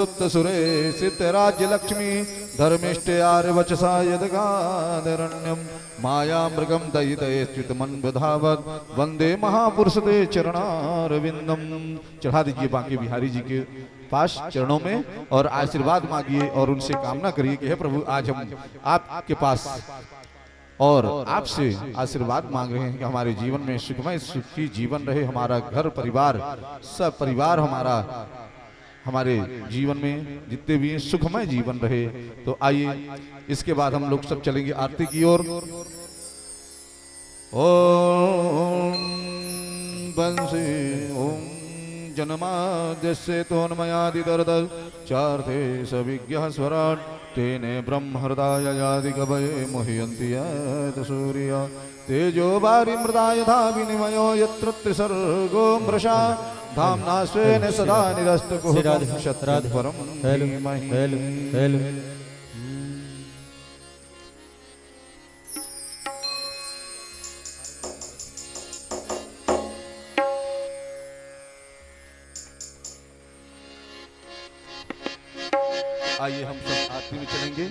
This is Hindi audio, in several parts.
सुरे सिद्धराज्य लक्ष्मी धर्मिष्ठे आर्यवचसा यदगादरण्यम माया मृगम दयिते च्युतमन्वधावत वंदे महापुरुष ते चरणारविंदम। चढ़ा दीजिए बांके बिहारी जी के पास चरणों में और आशीर्वाद मांगिए और उनसे कामना करिए कि हे प्रभु आज हम आपके पास और आपसे आशीर्वाद मांग रहे हैं कि हमारे जीवन में सुखमय सुखी जीवन रहे, हमारा घर परिवार सब परिवार हमारे जीवन में जितने भी सुखमय जीवन रहे। तो आइए इसके बाद हम लोग सब चलेंगे आरती की ओर। ओम बंसी ओम जन्माद्यस्य तोन्मयादिदर्द चार्थे सविज्ञः स्वराट् तेने ब्रह्म हृदय यादि कवये मुह्यन्ति यत् सूर्य तेजो वारि मृदा यथा विनिमयो यत्र त्रिसर्गो मृषा धाम्ना स्वेन सदा निरस्तकुहकं शत्रात् परं धीमहि। आइए हम सब आरती में चलेंगे।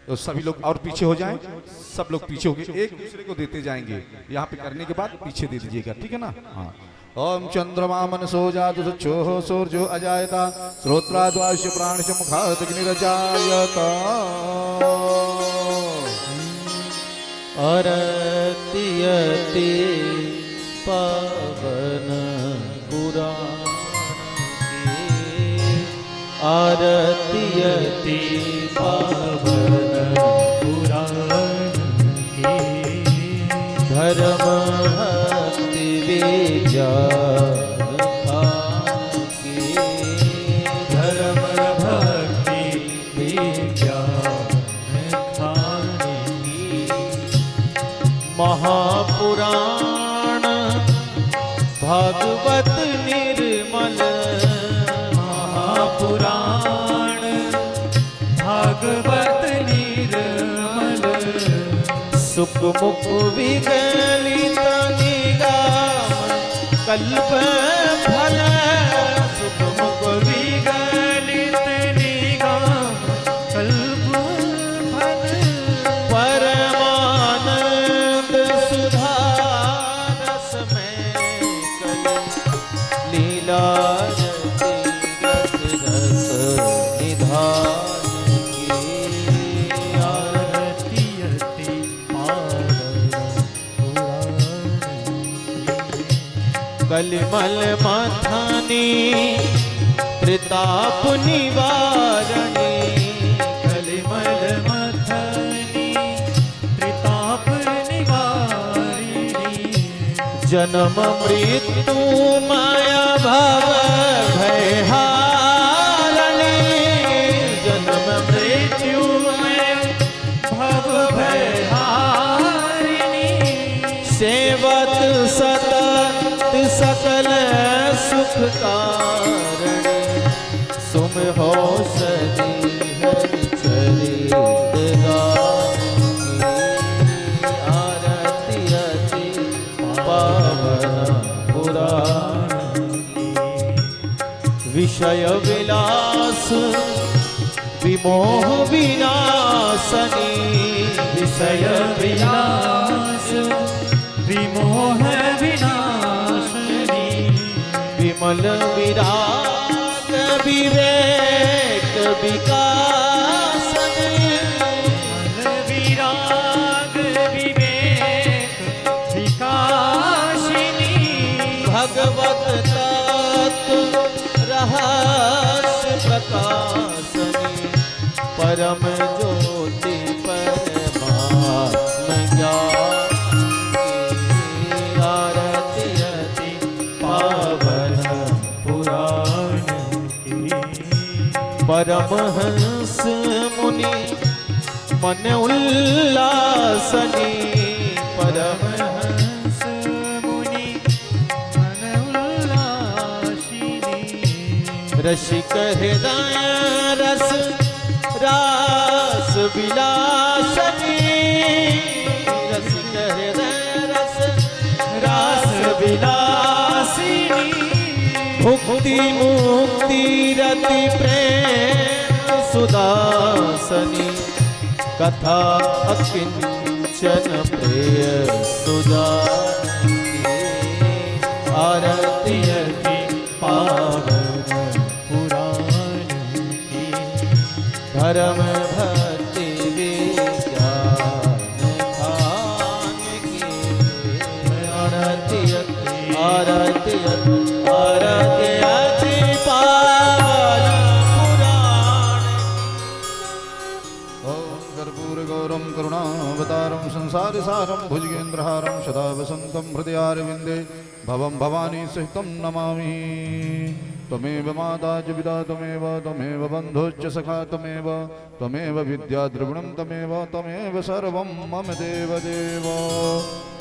तो सभी लोग और पीछे हो जाएं, सब लोग पीछे हो गए, एक दूसरे को देते जाएंगे। यहाँ पे करने के बाद पीछे दे दीजिएगा, ठीक है ना। हाँ। ओम चंद्रमा मनसो जातु सच्चो सूर्यो अजायता श्रोत्राद्वाश्य प्राणस्य मुखात् अग्निरजायता। आरति अति पावन पुराण की, आरति अति पावन पुराण की, धर्म भक्ति विज्ञान की, धर्म भक्ति विज्ञान की, महापुराण भागवत निर्मल, महापुराण भागवत निर्मल, सुख मुख विगलित निगम कल्प फल, सुख मुख विगलित निगम कल्प फल, परमानंद सुधा रस में कल लीला रस निधान की, आरती अति पावन कलिमल मथनी त्रिताप निवारणी, कलिमल मथनी त्रिताप निवारिणी, जन्म मृत्यु माया भव भयहारिणी, जन्म मृत्यु भव भयहारिणी, सेवत सतत सकल सुख कारिणी, सुम हो सदी हरि चरित गान की, आरती अति पावन पुराण की, विषय विलास विमोह विनाशनी, विषय विलास विमोह विनाशनी, विमल विराग विवेक विकासनी, विराग विवेक विकासिनी, भगवत तत्व रहस्य प्रकाशनी, परम ज्योति परमात्म ज्ञान की, आरती अति पावन पुराण की, परमहंस मुनि मन उल्लासनी, परमहंस मुनि मन उल्लासिनी, रसिक हृदय रस रास विलासनी रसिक हृदय रस रास विलासिनी भुक्ति मुक्ति रति प्रेम सुदासनी कथा अकिंचन प्रिय सुदासनी आरती की पावन पुराण की धर्म भक्ति विज्ञान खान की आरती आरती आरती अति पावन पुराण ओम कर्पूरगौरं करुणावतारं संसारसारं भुजगेन्द्रहारं सदा वसन्तं हृदयारविन्दे भवं भवानी सहितं नमामि। त्वमेव माता च पिता त्वमेव बन्धुश्च सखा त्वमेव विद्या द्रविणं त्वमेव सर्वं मम देवदेव।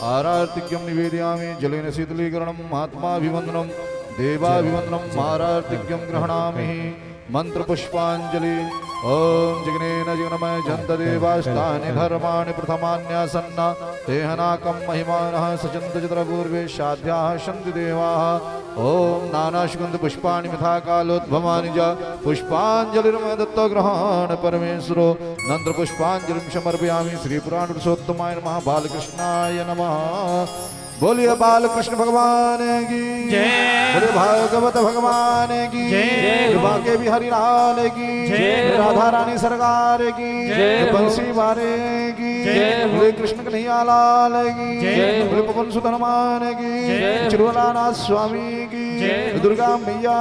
आरार्तिक्यं निवेदयामि जलेन शीतलीकरणं महात्माभिवन्दनं देवाभिवन्दनं आरार्तिक्यं गृह्णामि। मंत्रपुष्पांजलि ओम जिग्नेन जिग्नमय जन्तदेवास्तानि धर्माणि प्रथमान्यासन्न तेहनाकं महिमानः सचन्त चित्रपूर्वे साध्याः सन्ति देवाः। ओम नानाशुगन्ध पुष्पाणि मिथा कालोद्भवानि च पुष्पाञ्जलिर्मय दत्तग्रहाण परमेश्वरो नंत्र पुष्पांजलिं समर्पयामि। श्री पुराण पुरुषोत्तमाय नमः। बालकृष्णाय नमः। बोलिए बालकृष्ण भगवान की जय। बोलिए भागवत भगवान की जय। कृपा के बिहारी लाल की जय। राधा रानी सरकार की जय। बंसी बारे की जय। बोले कृष्ण कन्हैया लाल की जय। बोले पवन सुत हनुमान की जय। चिरुलानाथ स्वामी की जय। दुर्गा मैया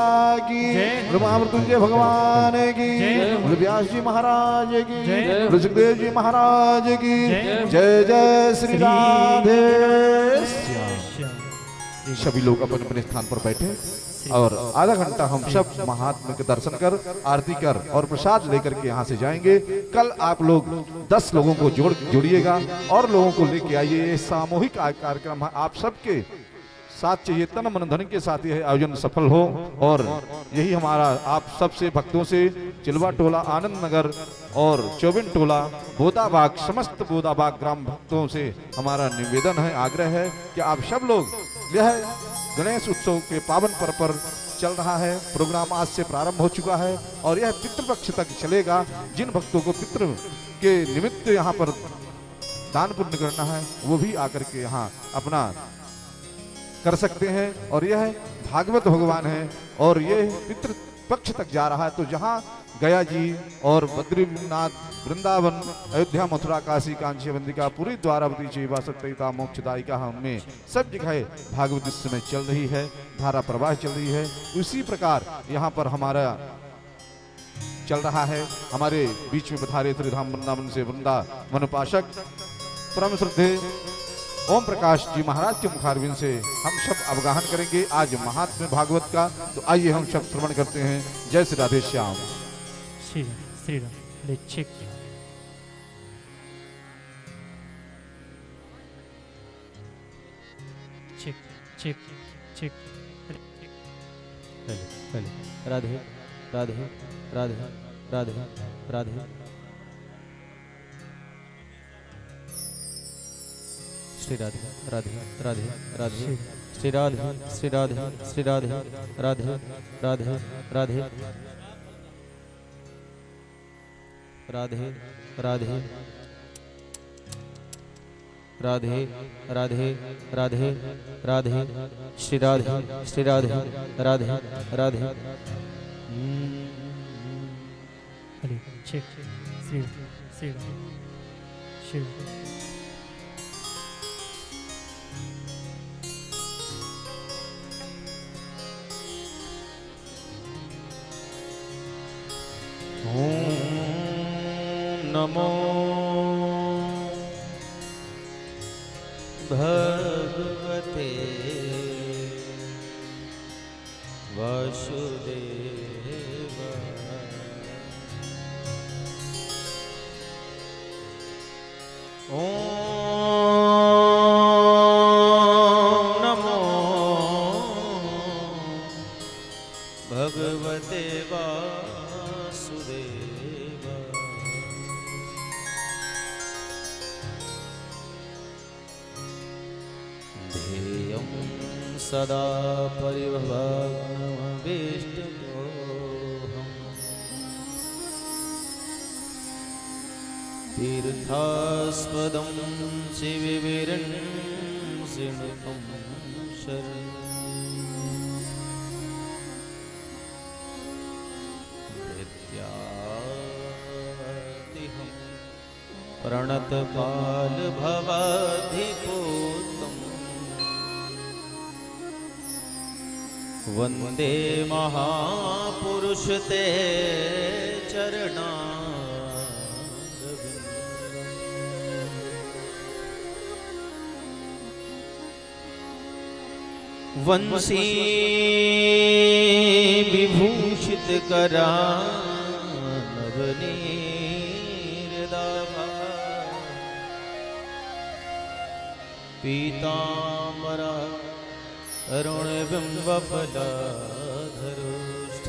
की जय। बोले महामृत्युंजय भगवान की जय। बोले व्यास जी महाराज की जय। बोले सुखदेव जी महाराज की जय। जय जय श्री राधे। सभी लोग अपने अपने स्थान पर बैठे और आधा घंटा हम सब महात्मा के दर्शन कर आरती कर और प्रसाद लेकर के यहाँ से जाएंगे। कल आप लोग 10 लोगों को जोड़िएगा और लोगों को लेके आइए। ये सामूहिक कार्यक्रम है, आप सबके साथ चाहिए, तन मन धन के साथ यह आयोजन सफल हो। और यही हमारा आप सबसे भक्तों से चिलवा टोला, आनंद नगर और चौबिन टोला, बोदाबाग, समस्त बोदाबाग ग्राम भक्तों से हमारा निवेदन है, आग्रह है कि आप सब लोग यह गणेश उत्सव के पावन पर्व पर चल रहा है। प्रोग्राम आज से प्रारंभ हो चुका है और यह पितृपक्ष तक चलेगा। जिन भक्तों को पितृ के निमित्त यहाँ पर दान पुण्य करना है वो भी आकर के यहाँ अपना कर सकते हैं। और यह भागवत भगवान है और यह पितृ पक्ष तक जा रहा है। तो जहाँ गया जी और बद्रीनाथ, वृंदावन, अयोध्या, मथुरा, काशी, कांची, बंदिका, पूरी द्वारावती, चेवा, सत्यता, मोक्षदायिका हमें सब जगह भागवत इस समय चल रही है, धारा प्रवाह चल रही है। उसी प्रकार यहाँ पर हमारा चल रहा है। हमारे बीच में पधारे श्रीधाम वृंदावन से वृंदावन उपासक परम श्रद्धेय ओम प्रकाश जी महाराज के मुखारविंद से हम सब अवगाहन करेंगे आज महात्म्य भागवत का। तो आइए हम सब श्रवण करते हैं। जय श्री राधे श्याम। श्री राम ले चेक चेक चेक चेक पहले राधे राधे राधे राधे राधे श्री राधे राधे राधे राधे श्री राधे श्री राधे श्री राधे राधे राधे राधे राधे राधे राधे राधे राधे राधे श्री राधे श्री राधे राधे राधे अरे चेक श्री श्री श्री नमो भगवते वासुदेव। ओम नमो भगवते वासुदेव। सदा परिभवग्नमभीष्टदोहम् तीर्थास्पदं शिविविरंसिणुतं शरणं प्रणतपाल भवाधिपूतम् वन्दे महापुरुष ते चरणारविन्दम् वंशी विभूषित करा नवनीरदाभा पीताम्बरा अरुणबिम्बफलाधरोष्ठ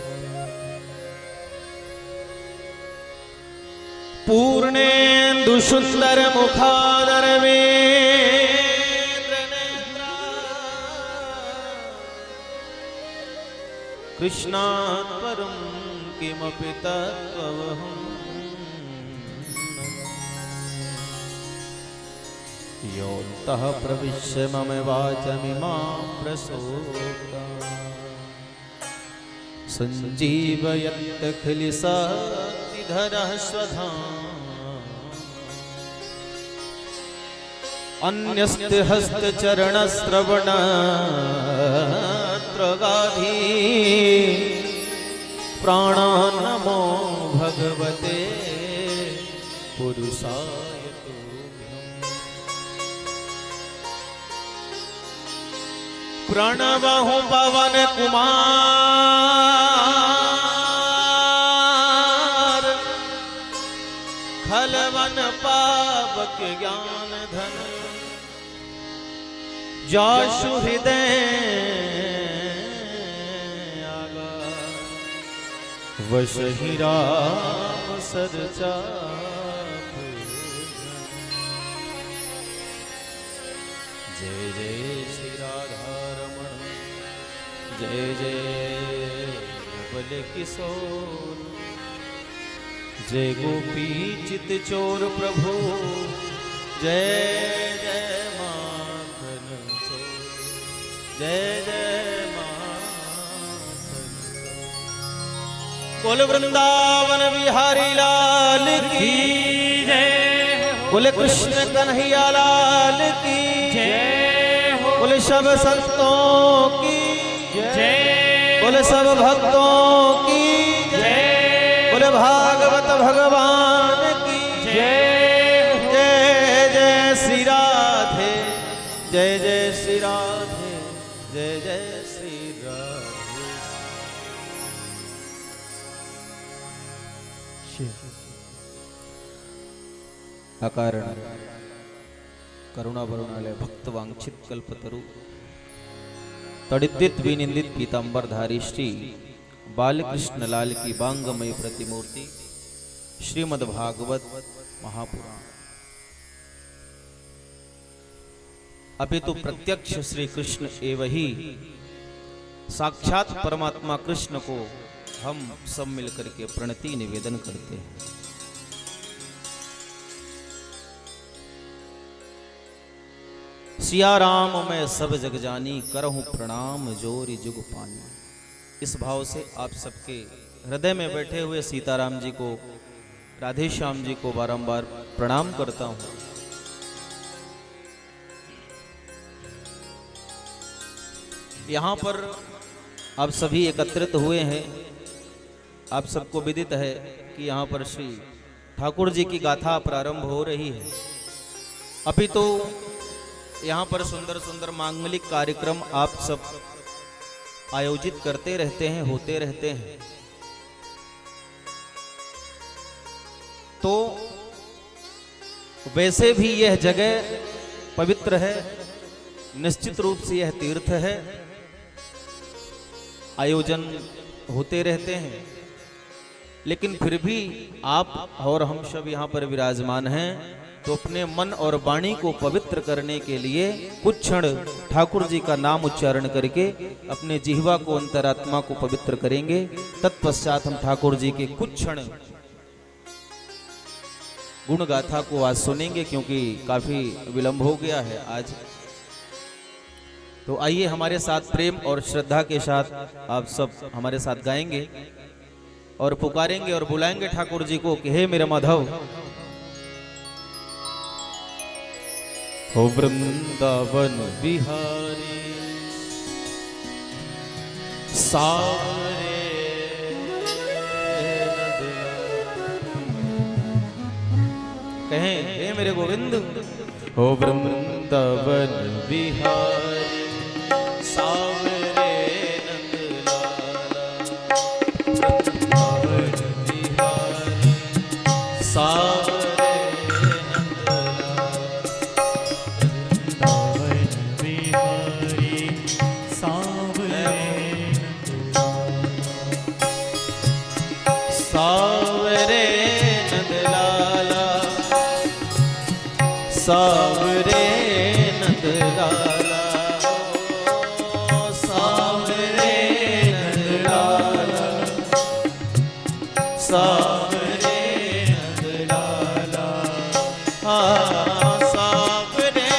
पूर्णेन्दुसुन्दरमुखादरवेन्द्रनेत्रा कृष्णात् परं किमपि तत्त्वमहम् योऽन्तः प्रविश्य मम वाचमिमां प्रसोदा सञ्जीवयत्यखिलशक्तिधरः स्वधाम् अन्यस्य हस्तचरणश्रवणत्रगाधी प्राणान् नमो भगवते पुरुषाय प्रणवहु पवन कुमार खलवन पावक ज्ञान धन जाशु हृदय आगा वशहि राम सरचा जय जय श्री राधा जय जय गोपल किशोर जय गोपी चित चोर प्रभु जय जय माखन चोर जय जय माखन बोल वृंदावन बिहारी लाल की जय बोले कृष्ण कन्हैया लाल की जय बोले सब संतों की जय बोले सब भक्तों की जय बोले भागवत भगवान की जय जय जय श्री राधे जय जय श्री राधे जय जय श्री राधे अकारण करुणा वरुणालय भक्त वांछित कल्पतरु तड़ित विनिंदित पीतांबरधारी श्री बालकृष्ण लाल की बांगमय प्रतिमूर्ति श्रीमद् भागवत महापुराण अपितु प्रत्यक्ष श्री कृष्ण एवं ही साक्षात परमात्मा कृष्ण को हम सब मिलकर के प्रणति निवेदन करते हैं। सिया राम मैं सब जग जानी करहूं प्रणाम जोरी जुग पानी। इस भाव से आप सबके हृदय में बैठे हुए सीताराम जी को राधे श्याम जी को बारंबार प्रणाम करता हूं। यहां पर आप सभी एकत्रित हुए हैं। आप सबको विदित है कि यहां पर श्री ठाकुर जी की गाथा प्रारंभ हो रही है। अभी तो यहाँ पर सुंदर सुंदर मांगलिक कार्यक्रम आप सब आयोजित करते रहते हैं, होते रहते हैं। तो वैसे भी यह जगह पवित्र है, निश्चित रूप से यह तीर्थ है, आयोजन होते रहते हैं। लेकिन फिर भी आप और हम सब यहाँ पर विराजमान हैं तो अपने मन और वाणी को पवित्र करने के लिए कुछ क्षण ठाकुर जी का नाम उच्चारण करके अपने जिह्वा को, अंतरात्मा को पवित्र करेंगे। तत्पश्चात हम ठाकुर जी के कुछ क्षण गुण गाथा को आज सुनेंगे, क्योंकि काफी विलंब हो गया है आज। तो आइए हमारे साथ प्रेम और श्रद्धा के साथ आप सब हमारे साथ गाएंगे और पुकारेंगे और बुलाएंगे ठाकुर जी को कि हे मेरे माधव। हो वृंदावन बिहारी सावरे कहें हे मेरे गोविंद। हो वृंदावन बिहारी सावरे नंदलाला, बिहारी सावरे सावरे नंदलाला, सावरे नंदलाला, सावरे नंदलाला, हाँ सावरे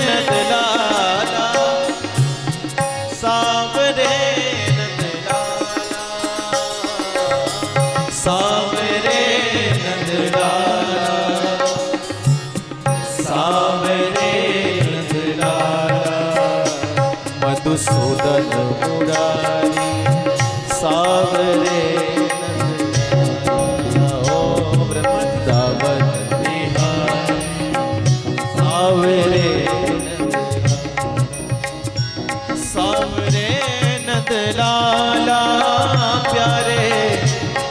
नंदलाला, सावरे नंदलाला, सावरे नंदलाला, सावरे नंदलाला, मधुसूदन मुरारी सावरे नंदलाला, ओ वृंदावन बिहारी सावरे नंदलाला, सावरे नंदलाला प्यारे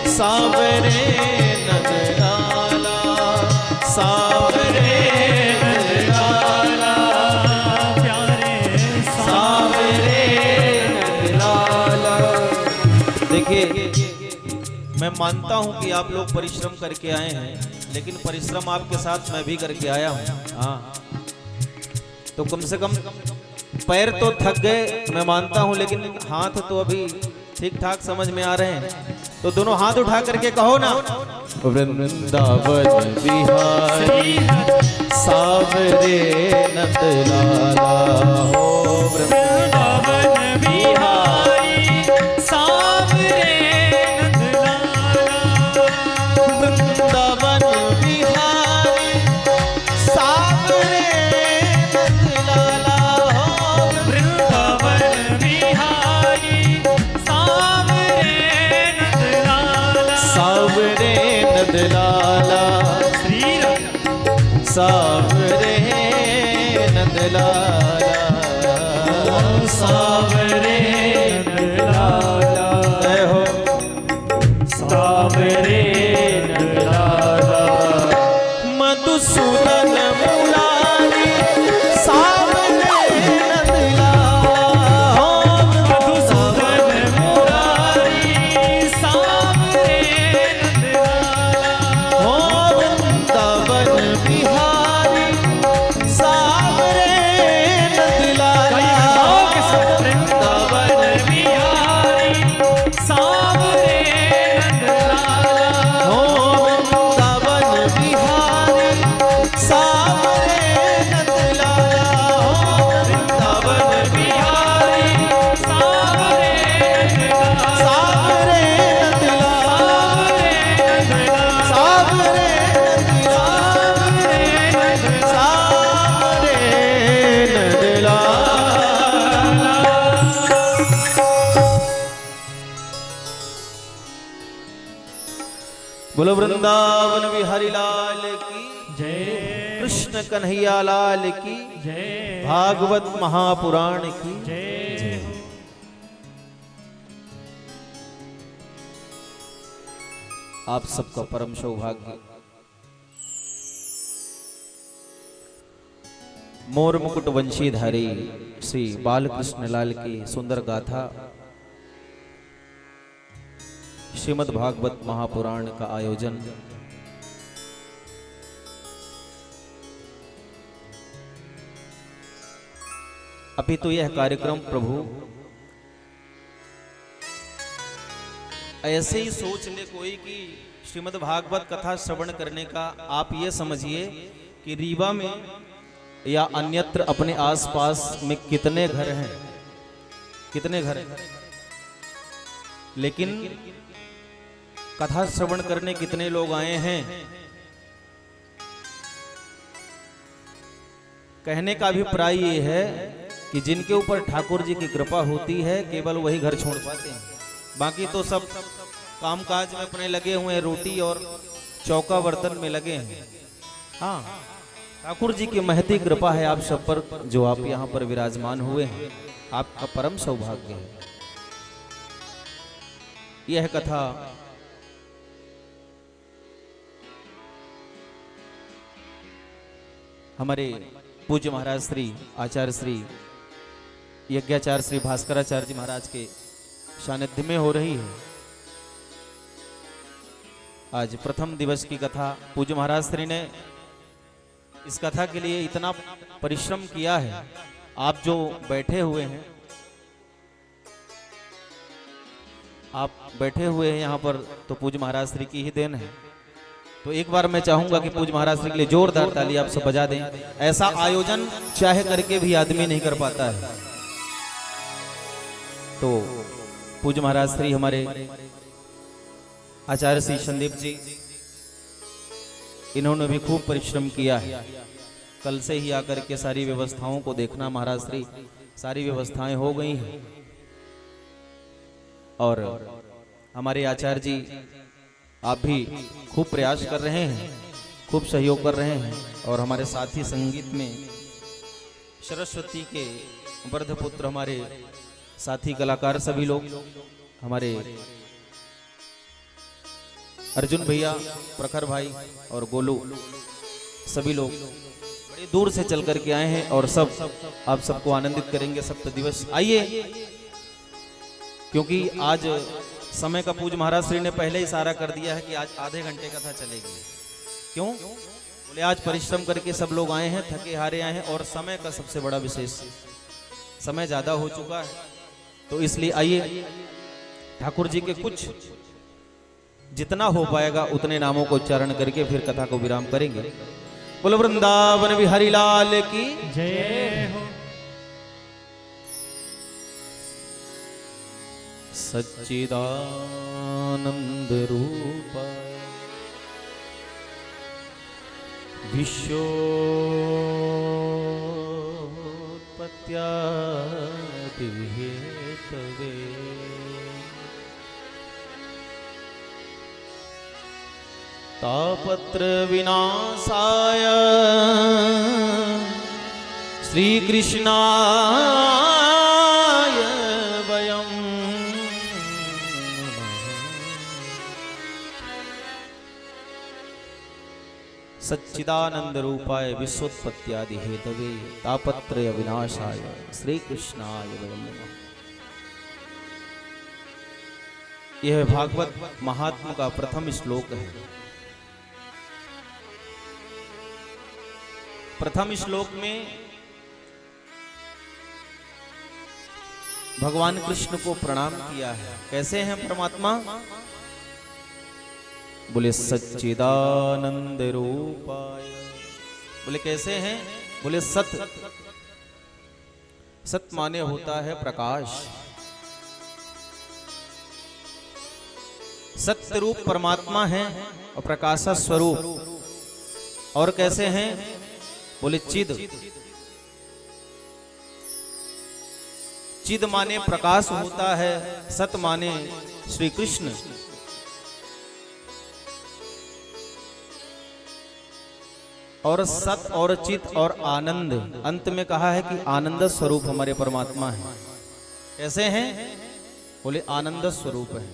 सावरे नंदलाला, सावरे मैं मानता हूं कि आप लोग परिश्रम करके आए हैं, लेकिन परिश्रम आपके साथ मैं भी करके आया हूं। हाँ, तो कम से कम पैर तो थक गए मैं मानता हूं, लेकिन हाथ तो अभी ठीक ठाक समझ में आ रहे हैं। तो दोनों हाथ उठा करके कहो ना, वृंदावन बिहारी सावरे नंदलाला, हो वृंदावन बिहारी सावरे नंदलाला, वृंदावन बिहारी सावरे नंदलाला, हो वृंदावन बिहारी सावरे नंदलाला, सावरे नंदलाला, सावरे नंदलाला, सावरे नंदलाला, जय हो सावरे नंदलाला, मधुसूदन मुरारी सावरे नंदलाला, मधुसूदन मुरारी सावरे नंदलाला, हो वृंदावन बिहारी सावरे नंदलाला, वृंदावन बिहारी सावरे नंदलाला, हो वृंदावन बिहारी सावरे नंदलाला, हो वृंदावन बिहारी सावरे नंदलाला, सावरे नंदलाला, सावरे नंदलाला, सावरे नंदलाला। बोलो वृंदावन बिहारी लाल की जय, कृष्ण कन्हैया लाल की जय, भागवत महापुराण की जय। आप सबका परम सौभाग्य। मोर मुकुट वंशीधारी श्री बालकृष्ण लाल की सुंदर गाथा श्रीमद् भागवत महापुराण का आयोजन अभी तो यह कार्यक्रम प्रभु ऐसे ही सोच ले कोई कि श्रीमद् भागवत कथा श्रवण करने का, आप ये समझिए कि रीवा में या अन्यत्र अपने आसपास में कितने घर हैं, कितने घर हैं, लेकिन कथा श्रवण करने कितने लोग आए हैं। कहने का अभिप्राय ये है कि जिनके ऊपर ठाकुर जी की कृपा होती है केवल वही घर छोड़ पाते हैं, बाकी तो सब कामकाज में अपने लगे हुए हैं, रोटी और चौका बर्तन में लगे हैं। हाँ, ठाकुर जी की महती कृपा है आप सब पर, जो आप यहाँ पर विराजमान हुए हैं, आपका परम सौभाग्य है। यह कथा हमारे पूज्य महाराज श्री आचार्य श्री यज्ञाचार्य श्री भास्कराचार्य जी महाराज के सानिध्य में हो रही है। आज प्रथम दिवस की कथा पूज्य महाराज श्री ने इस कथा के लिए इतना परिश्रम किया है। आप जो बैठे हुए हैं, आप बैठे हुए हैं यहाँ पर, तो पूज्य महाराज श्री की ही देन है। तो एक बार मैं चाहूंगा कि पूज्य महाराज श्री के लिए जोरदार ताली आप सब बजा दें। ऐसा आयोजन चाहे करके भी आदमी नहीं कर पाता है। तो पूज्य महाराज श्री हमारे आचार्य श्री संदीप जी, इन्होंने भी खूब परिश्रम किया है। कल से ही आकर के सारी व्यवस्थाओं को देखना महाराज श्री, सारी व्यवस्थाएं हो गई हैं। और हमारे आचार्य जी आप भी खूब प्रयास कर रहे हैं, खूब सहयोग कर रहे हैं। और हमारे साथी संगीत में सरस्वती के वर्धपुत्र हमारे साथी कलाकार सभी लोग, हमारे अर्जुन भैया, प्रखर भाई और गोलू, सभी लोग बड़े दूर से चल करके आए हैं और सब आप सबको आनंदित करेंगे सप्त दिवस। आइए, क्योंकि आज समय का पूज्य महाराज श्री ने पहले ही इशारा कर दिया है कि आज आधे घंटे कथा चलेगी। क्यों बोले, आज परिश्रम करके सब लोग आए हैं, थके हारे आए हैं, और समय का सबसे बड़ा विशेष, समय ज्यादा हो चुका है। तो इसलिए आइए, ठाकुर जी के कुछ जितना हो पाएगा उतने नामों को उच्चारण करके फिर कथा को विराम करेंगे। बोलो वृंदावन बिहारी लाल की जय हो। सच्चिदानंद रूपाय विश्वोत्पत्त्यादि हेतवे तापत्र विनाशाय श्री कृष्णाय वयं सच्चिदानंद रूपाय विश्वोत्पत्त्यादि हेतवे तापत्रय विनाशाय श्री कृष्णाय वयं नमः। यह भागवत महात्म का प्रथम श्लोक है। प्रथम श्लोक में भगवान कृष्ण को प्रणाम किया है। कैसे हैं परमात्मा? बोले सच्चिदानंद रूपाय। बोले कैसे हैं? बोले सत। सत माने होता है प्रकाश। सत्य रूप परमात्मा है और प्रकाशा स्वरूप। और कैसे हैं? बोले चिद। चिद माने प्रकाश होता है, सत माने श्री कृष्ण। और सत और चित और आनंद, अंत में कहा है कि आनंद स्वरूप हमारे परमात्मा है। कैसे हैं? बोले आनंद स्वरूप है।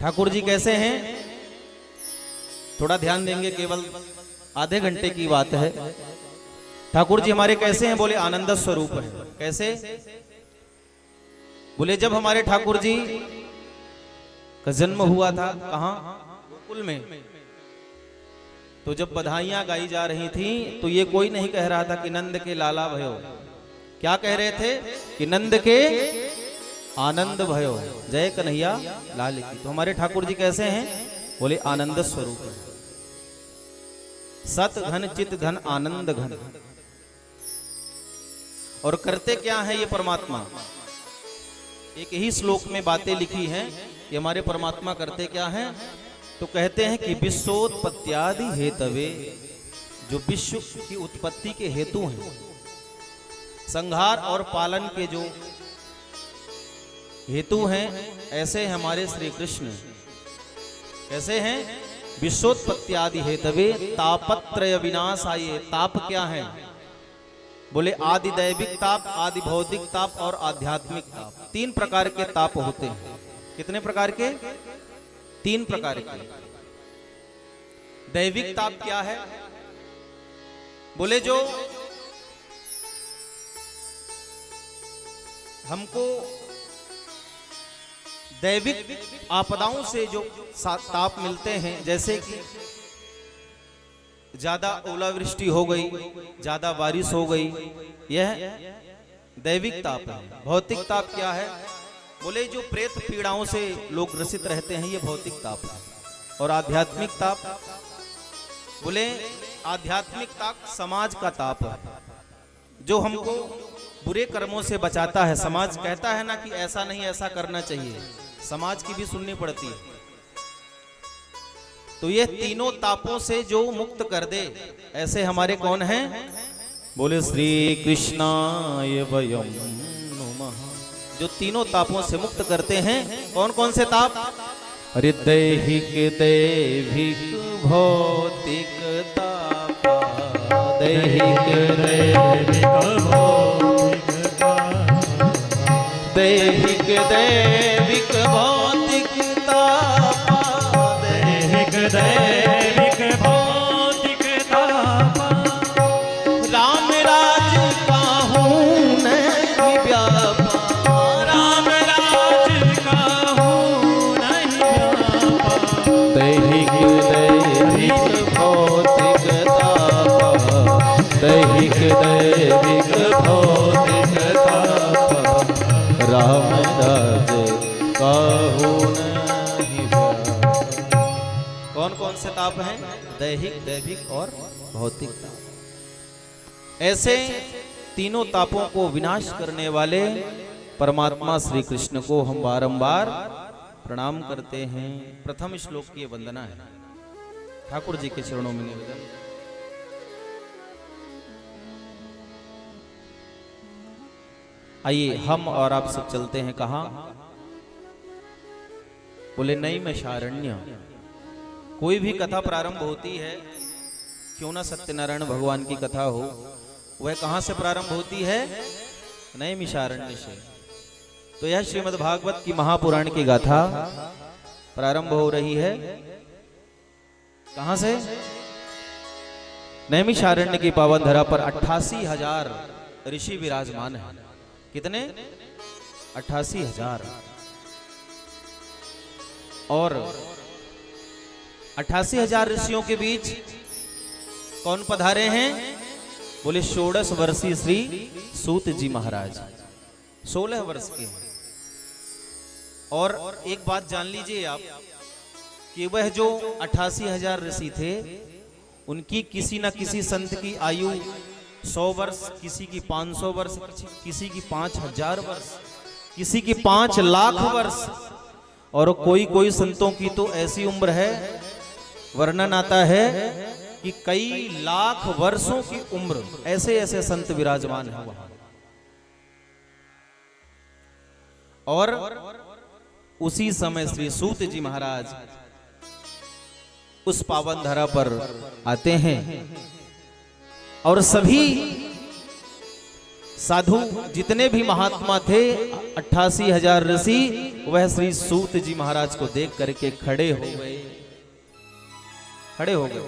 ठाकुर जी कैसे हैं? थोड़ा ध्यान देंगे, केवल आधे घंटे की बात है। ठाकुर जी हमारे कैसे हैं? बोले आनंद स्वरूप है। कैसे? बोले जब हमारे ठाकुर जी का जन्म हुआ था, कहां? गोकुल में। तो जब बधाइयां गाई जा रही थी तो ये कोई नहीं कह रहा था कि नंद के लाला भयो, क्या कह रहे थे कि नंद के आनंद भयो, जय कन्हैया लाल की। तो हमारे ठाकुर जी कैसे हैं? बोले आनंद स्वरूप है, सत घन चित घन आनंद घन। और करते क्या है ये परमात्मा? एक ही श्लोक में बातें लिखी हैं कि हमारे परमात्मा करते क्या हैं। तो कहते हैं कि विश्वोत्पत्त्यादि हेतवे, जो विश्व की उत्पत्ति के हेतु हैं, संहार और पालन के जो हेतु हैं, ऐसे हमारे श्री कृष्ण। कैसे हैं? विश्वोत्पत्त्यादि हेतवे तापत्रय विनाशाय। ताप क्या है? बोले आदि दैविक ताप, आदि भौतिक ताप और आध्यात्मिक ताप। 3 प्रकार के ताप होते हैं। कितने प्रकार के? 3 प्रकार के। दैविक ताप क्या है? बोले जो हमको दैविक आपदाओं से जो ताप मिलते हैं, जैसे कि ज्यादा ओलावृष्टि हो गई, ज्यादा बारिश हो गई, यह दैविक ताप है। भौतिक ताप क्या है? बोले जो प्रेत पीड़ाओं से लोग ग्रसित रहते हैं, ये भौतिक ताप है। और आध्यात्मिक ताप, बोले आध्यात्मिक ताप समाज का ताप है, जो हमको बुरे कर्मों से बचाता है। समाज कहता है ना कि ऐसा नहीं, ऐसा करना चाहिए, समाज की भी सुननी पड़ती है। तो ये तीनों तापों से जो मुक्त कर दे, ऐसे हमारे कौन हैं? बोले श्री कृष्णाय वयम नमः। जो तीनों तापों से मुक्त करते हैं। कौन कौन से ताप? अरे दैहिक दैविक भौतिक ताप, दैहिक दैविक भौतिक, दैहिक दैविक भौतिक ताप, दैविक भौतिक ताप। राम राज काहू नहीं व्यापा, राम राज काहू नहीं व्यापा, दैहिक दैविक भौतिक ताप, दैहिक दैविक भौतिक ताप। राम राज काहू नहीं व्यापा। कौन कौन से ताप हैं? दैहिक दैविक और भौतिक ताप। ऐसे तीनों तापों को विनाश करने वाले परमात्मा श्री कृष्ण को हम बारंबार प्रणाम करते हैं। प्रथम श्लोक की वंदना है, ठाकुर जी के चरणों में निवेदन। आइए हम और आप सब चलते हैं कहाँ? बोले नैमिषारण्य। कोई भी कथा प्रारंभ होती है, क्यों ना सत्यनारायण भगवान की कथा हो, वह कहां से प्रारंभ होती है? नैमिषारण्य से। तो यह श्रीमद् भागवत की महापुराण की गाथा प्रारंभ हो रही है कहां से? नैमिषारण्य की पावन धरा पर 88,000 ऋषि विराजमान है। कितने? 88,000। और 88,000 ऋषियों के बीच कौन पधारे हैं? बोले 16 वर्षीय श्री सूत जी महाराज, 16 वर्ष के हैं। और एक बात जान लीजिए आप कि वह जो 88,000 ऋषि थे, उनकी किसी न किसी संत की आयु 100 वर्ष, किसी की 500 वर्ष, किसी की 5,000 वर्ष, किसी की 5 लाख वर्ष, और कोई कोई संतों की तो ऐसी उम्र है, वर्णन आता है कि कई लाख वर्षों की उम्र, ऐसे ऐसे संत विराजमान है वहां। और उसी समय श्री सूत जी महाराज उस पावन धरा पर आते हैं और सभी साधु जितने भी महात्मा थे, 88,000 ऋषि, वह श्री सूत जी महाराज को देख करके खड़े हो गए।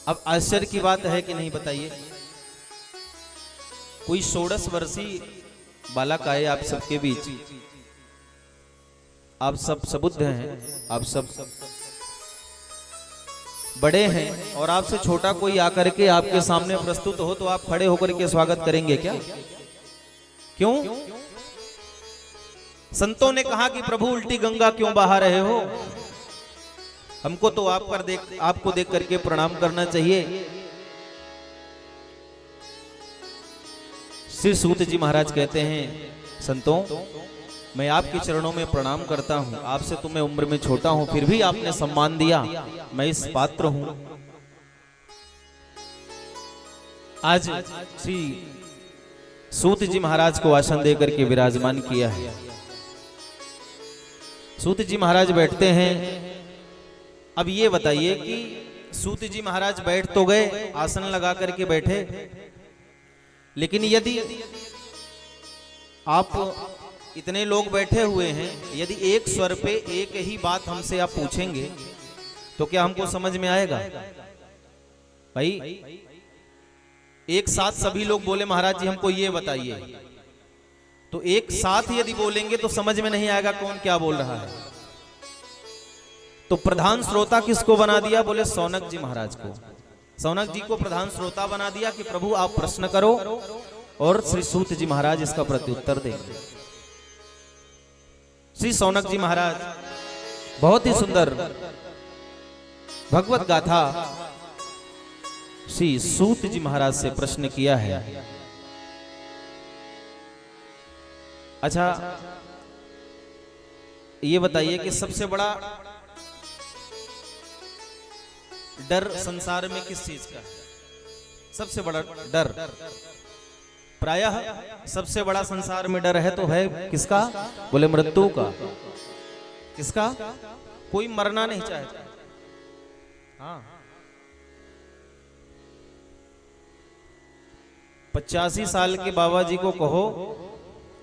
अब आश्चर्य की बात है कि नहीं, बताइए? कोई 16 वर्षीय बालक आए आप सबके बीच, आप सब सबुद्ध हैं, आप सब बड़े हैं और आपसे छोटा कोई आकर के आपके सामने प्रस्तुत हो तो आप खड़े होकर के स्वागत करेंगे क्या? क्यों? संतों ने कहा कि प्रभु उल्टी गंगा क्यों बहा रहे हो? हमको तो आपको देख करके प्रणाम करना चाहिए। श्री सूत जी महाराज कहते हैं, संतों मैं आपके चरणों में प्रणाम करता हूं, आपसे तो मैं उम्र में छोटा हूं, फिर भी आपने सम्मान दिया, मैं इस पात्र हूं। आज श्री सूत जी महाराज को आसन देकर के विराजमान किया है। सूत जी महाराज बैठते हैं। अब ये बताइए कि सूत जी महाराज बैठ तो गए, आसन लगा करके बैठे, लेकिन यदि आप इतने लोग बैठे हुए हैं, यदि एक स्वर पे एक ही बात हमसे आप पूछेंगे तो क्या हमको समझ में आएगा? भाई एक साथ सभी लोग बोले महाराज जी हमको ये बताइए, तो एक साथ यदि बोलेंगे तो समझ में नहीं आएगा कौन क्या बोल रहा है। तो प्रधान श्रोता किसको बना दिया? बोले सौनक जी महाराज को। सौनक जी को प्रधान श्रोता बना दिया कि प्रभु आप प्रश्न करो और श्री सूत जी महाराज इसका प्रत्युत्तर देंगे। श्री सौनक जी महाराज बहुत ही सुंदर भगवत गाथा श्री सूत जी महाराज से प्रश्न किया है। अच्छा ये बताइए कि सबसे बड़ा डर संसार में किस चीज का है? सबसे बड़ा डर, प्रायः सबसे बड़ा संसार में डर है तो है किसका? बोले मृत्यु का। किसका? कोई मरना नहीं चाहता। हाँ 85 साल के बाबा जी को कहो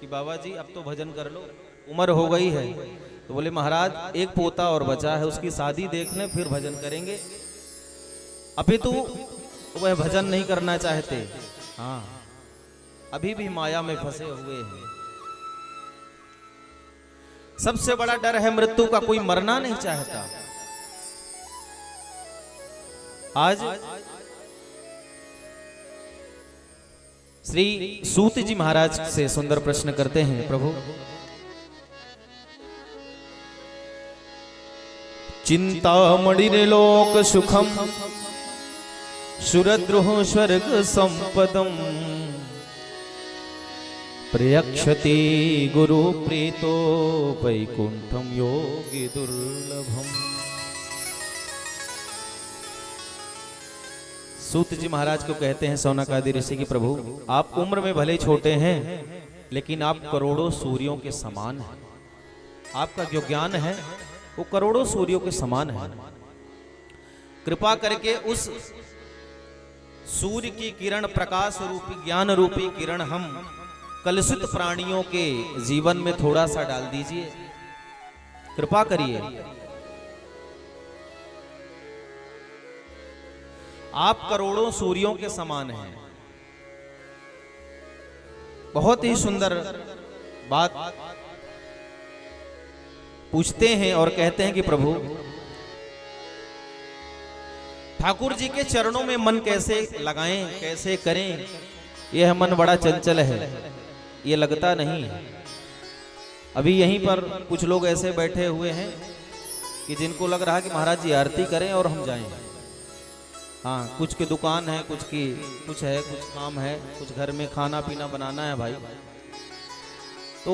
कि बाबा जी अब तो भजन कर लो, उम्र हो गई है, तो बोले महाराज एक पोता और बचा है, उसकी शादी देखने फिर भजन करेंगे। अभी तो वह भजन नहीं करना चाहते। हाँ अभी भी माया में फंसे हुए हैं। सबसे बड़ा डर है मृत्यु का, कोई मरना नहीं चाहता। आज श्री सूत जी महाराज से सुंदर प्रश्न करते हैं, प्रभु चिंतामणि लोक सुखम सुरद्रुह स्वर्ग संपदम प्रयक्षति गुरु प्रीतो वैकुंठम योगी दुर्लभम। सूत जी महाराज को कहते हैं सौनक आदि ऋषि की, प्रभु आप उम्र में भले छोटे हैं लेकिन आप करोड़ों सूर्यों के समान हैं। आपका जो ज्ञान है वो करोड़ों सूर्यों के समान है। कृपा करके उस सूर्य की किरण, प्रकाश रूपी ज्ञान रूपी किरण हम कलुषित प्राणियों के जीवन में थोड़ा सा डाल दीजिए, कृपा करिए। आप करोड़ों सूर्यों के समान हैं। बहुत ही सुंदर बात पूछते हैं और कहते हैं कि प्रभु ठाकुर जी के चरणों में मन कैसे लगाएं, कैसे करें? यह मन बड़ा चंचल है, ये लगता नहीं है। अभी यहीं पर कुछ लोग ऐसे बैठे हुए हैं कि जिनको लग रहा है कि महाराज जी आरती करें और हम जाएं। हाँ कुछ की दुकान है, कुछ है, कुछ काम है, कुछ घर में खाना पीना बनाना है भाई। तो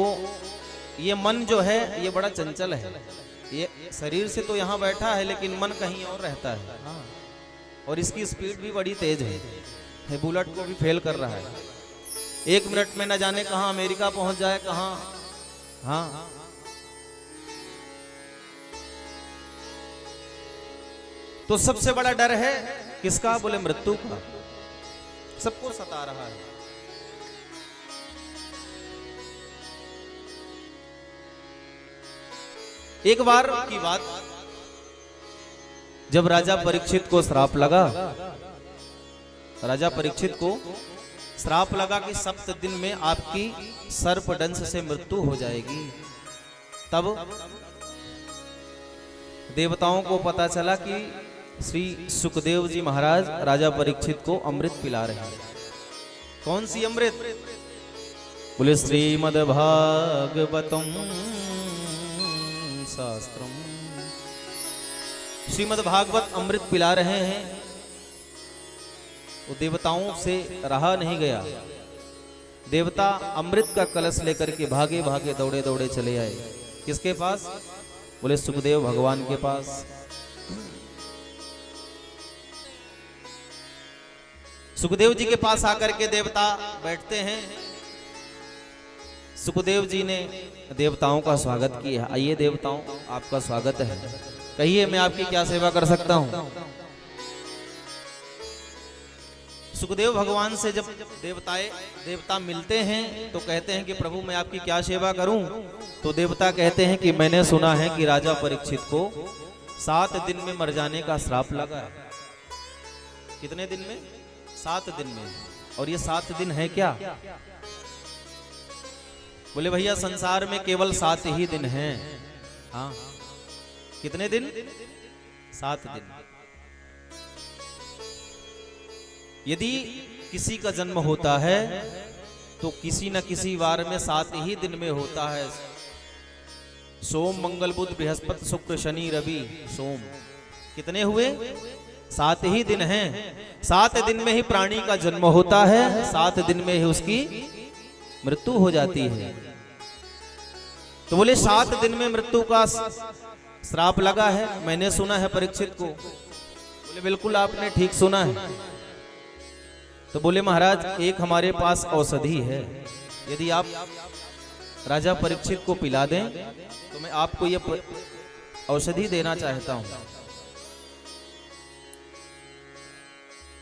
ये मन जो है ये बड़ा चंचल है। ये शरीर से तो यहाँ बैठा है लेकिन मन कहीं और रहता है। हाँ और इसकी स्पीड भी बड़ी तेज है, बुलेट को भी फेल कर रहा है। 1 मिनट में न जाने कहां अमेरिका पहुंच जाए, कहां। हाँ तो सबसे बड़ा डर है किसका? बोले मृत्यु का। सबको सता रहा है। एक बार की बात, जब राजा परीक्षित को श्राप लगा, राजा परीक्षित को श्राप लगा कि 7 दिन में आपकी सर्पदंश से मृत्यु हो जाएगी। तब देवताओं को पता चला कि श्री सुखदेव जी महाराज राजा परीक्षित को अमृत पिला रहे हैं। कौन सी अमृत? बोले श्रीमद् भागवतम शास्त्रम। श्रीमद् भागवत अमृत पिला रहे हैं। वो देवताओं से रहा नहीं गया। देवता अमृत का कलश लेकर के भागे भागे दौड़े दौड़े चले आए। किसके पास? बोले सुखदेव भगवान के पास। सुखदेव जी के पास आकर के देवता बैठते हैं। सुखदेव जी ने देवताओं का स्वागत किया। आइए देवताओं, आपका स्वागत है। कहिए मैं आपकी क्या सेवा कर सकता हूं। सुखदेव भगवान से जब देवता मिलते हैं तो कहते हैं कि प्रभु मैं आपकी क्या सेवा करूं। तो देवता कहते हैं कि मैंने सुना है कि राजा परीक्षित को 7 दिन में मर जाने का श्राप लगा है। कितने दिन में? 7 दिन में। और ये 7 दिन है क्या? बोले भैया संसार में केवल 7 ही दिन हैं। हाँ, कितने दिन? 7 दिन। यदि किसी का जन्म होता है तो किसी न किसी वार में 7 ही दिन में होता है। सोम मंगल बुध बृहस्पति शुक्र शनि रवि सोम। कितने हुए? 7 ही दिन हैं। 7 दिन में ही प्राणी का जन्म होता है, 7 दिन में ही उसकी मृत्यु हो जाती है। तो बोले 7 दिन में मृत्यु का श्राप लगा है, मैंने सुना है परीक्षित को। बोले बिल्कुल आपने ठीक सुना है। तो बोले महाराज एक हमारे पास औषधि है, यदि आप राजा परीक्षित को पिला दें तो मैं आपको ये औषधि देना चाहता हूं।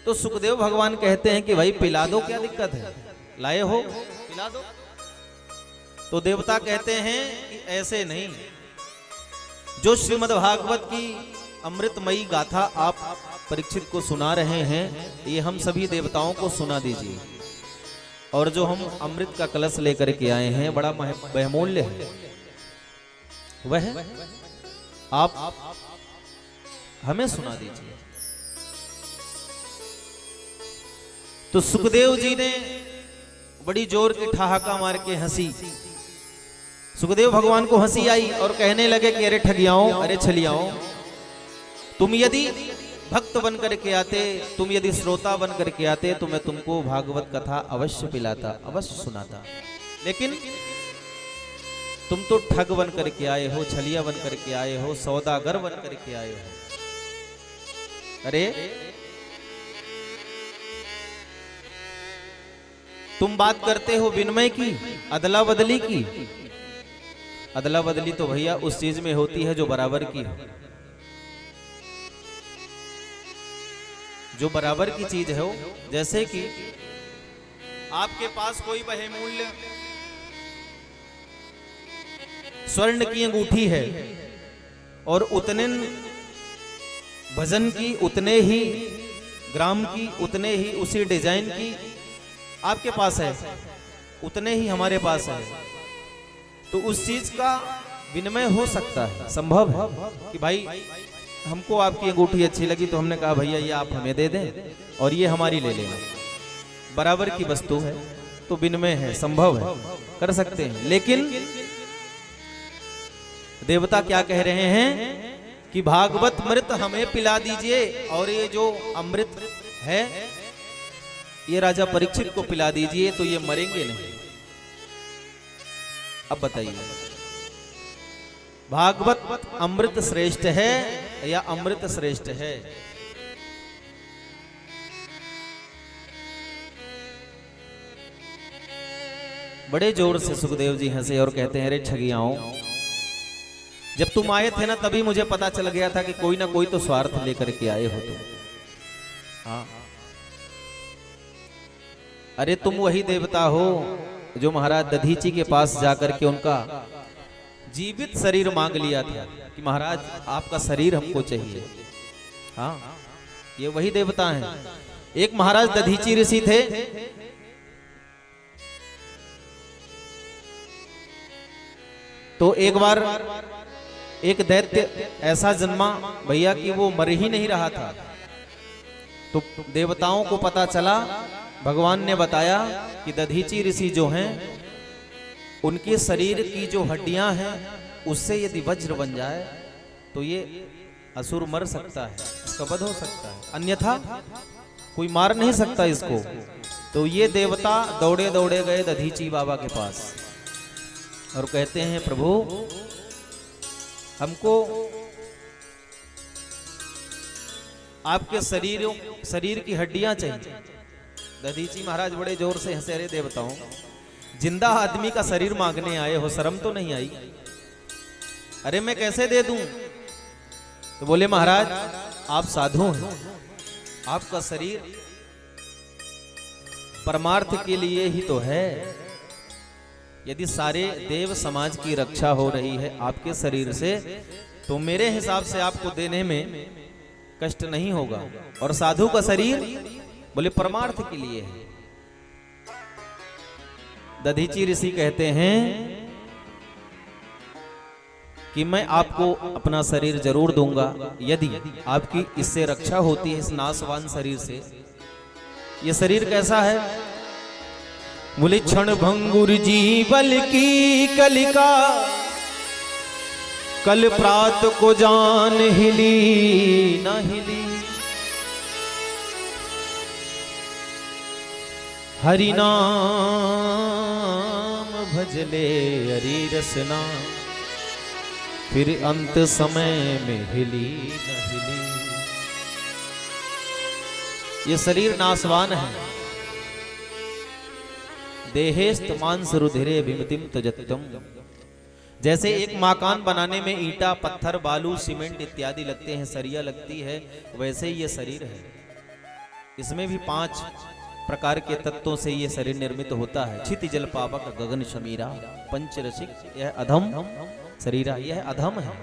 तो सुखदेव भगवान कहते हैं कि भाई पिला दो, क्या दिक्कत है, लाए हो पिला दो। तो देवता कहते हैं कि ऐसे नहीं, जो श्रीमद् भागवत की अमृतमयी गाथा आप परीक्षित को सुना रहे हैं, ये हम सभी देवताओं को सुना दीजिए। और जो हम अमृत का कलश लेकर के आए हैं बड़ा बहुमूल्य है, वह आप हमें सुना दीजिए। तो सुखदेव जी ने बड़ी जोर की ठहाका मार के हंसी। सुखदेव भगवान को हंसी आई और कहने लगे कि अरे ठगियाओं, अरे छलियाओं, तुम यदि भक्त बन करके आते, तुम यदि श्रोता बन करके आते तो मैं तुमको भागवत कथा अवश्य पिलाता, अवश्य सुनाता। लेकिन तुम तो ठग बन करके आए हो, छलिया बन करके आए हो, सौदागर बन करके आए हो। अरे तुम बात करते हो विनिमय की, अदला बदली की। अदला बदली तो भैया उस चीज में होती है जो बराबर की हो। जो बराबर की चीज है वो, जैसे कि आपके पास कोई बहुमूल्य स्वर्ण की अंगूठी है और उतने वजन की, उतने ही ग्राम की, उतने ही उसी डिजाइन की आपके पास है, उतने ही हमारे पास है, तो उस चीज का विनिमय हो सकता है, संभव है कि भाई हमको आपकी अंगूठी अच्छी लगी तो हमने कहा भैया ये आप हमें दे दें और ये हमारी ले लेना। बराबर की वस्तु है तो विनिमय है, संभव है, कर सकते हैं। लेकिन देवता क्या कह रहे हैं कि भागवत मृत हमें पिला दीजिए और ये जो अमृत है ये राजा परीक्षित को पिला दीजिए, तो ये मरेंगे नहीं। अब बताइए भागवत अमृत श्रेष्ठ है या अमृत श्रेष्ठ है? बड़े जोर से सुखदेव जी हंसे और कहते हैं अरे ठगियाओं, जब तुम आए थे ना तभी मुझे पता चल गया था कि कोई ना कोई तो स्वार्थ लेकर के आए हो तुम। हाँ, अरे तुम वही देवता हो जो महाराज दधीची के पास जाकर के उनका जीवित शरीर मांग लिया था कि महाराज आपका शरीर हमको चाहिए। हाँ, ये वही देवता हैं। एक महाराज दधीची ऋषि थे, तो एक बार एक दैत्य ऐसा जन्मा भैया कि वो मर ही नहीं रहा था। तो देवताओं को पता चला, भगवान ने बताया कि दधीची ऋषि जो हैं उनके शरीर की जो हड्डियां हैं उससे यदि वज्र बन जाए तो ये असुर मर सकता है, इसका वध हो सकता है, अन्यथा कोई मार नहीं सकता इसको। तो ये देवता दौड़े दौड़े गए दधीची बाबा के पास और कहते हैं प्रभु हमको आपके शरीर की हड्डियां चाहिए। दधीची महाराज बड़े जोर से हंसे, अरे देवताओं जिंदा आदमी का शरीर मांगने आए हो, शर्म तो नहीं आई? अरे मैं कैसे दे दूं? तो बोले महाराज आप साधु हैं, आपका शरीर परमार्थ के लिए ही तो है। यदि सारे देव समाज की रक्षा हो रही है आपके शरीर से तो मेरे हिसाब से आपको देने में कष्ट नहीं होगा। और साधु का शरीर बोले परमार्थ के लिए है। दधीची ऋषि कहते हैं कि मैं आपको अपना शरीर जरूर दूंगा यदि आपकी इससे रक्षा होती है, इस नाशवान शरीर से। ये शरीर कैसा है? बोले क्षण भंगुर जीवल की कलिका, कल प्रात को जान हिली न हिली। हरि नाम भजले हरि रसना, फिर अंत समय में हिली न हिली। ये शरीर नाशवान है। देहेस्त मांस रुधिरे विमतिम तजत्तम। जैसे एक मकान बनाने में ईंटा, पत्थर, बालू, सीमेंट इत्यादि लगते हैं, सरिया लगती है, वैसे ही ये शरीर है। इसमें भी 5 प्रकार के तत्वों से ये शरीर निर्मित होता है। क्षिति जल पावक गगन शमीरा पंचरसिक, यह अधम शरीरा, यह अधम है।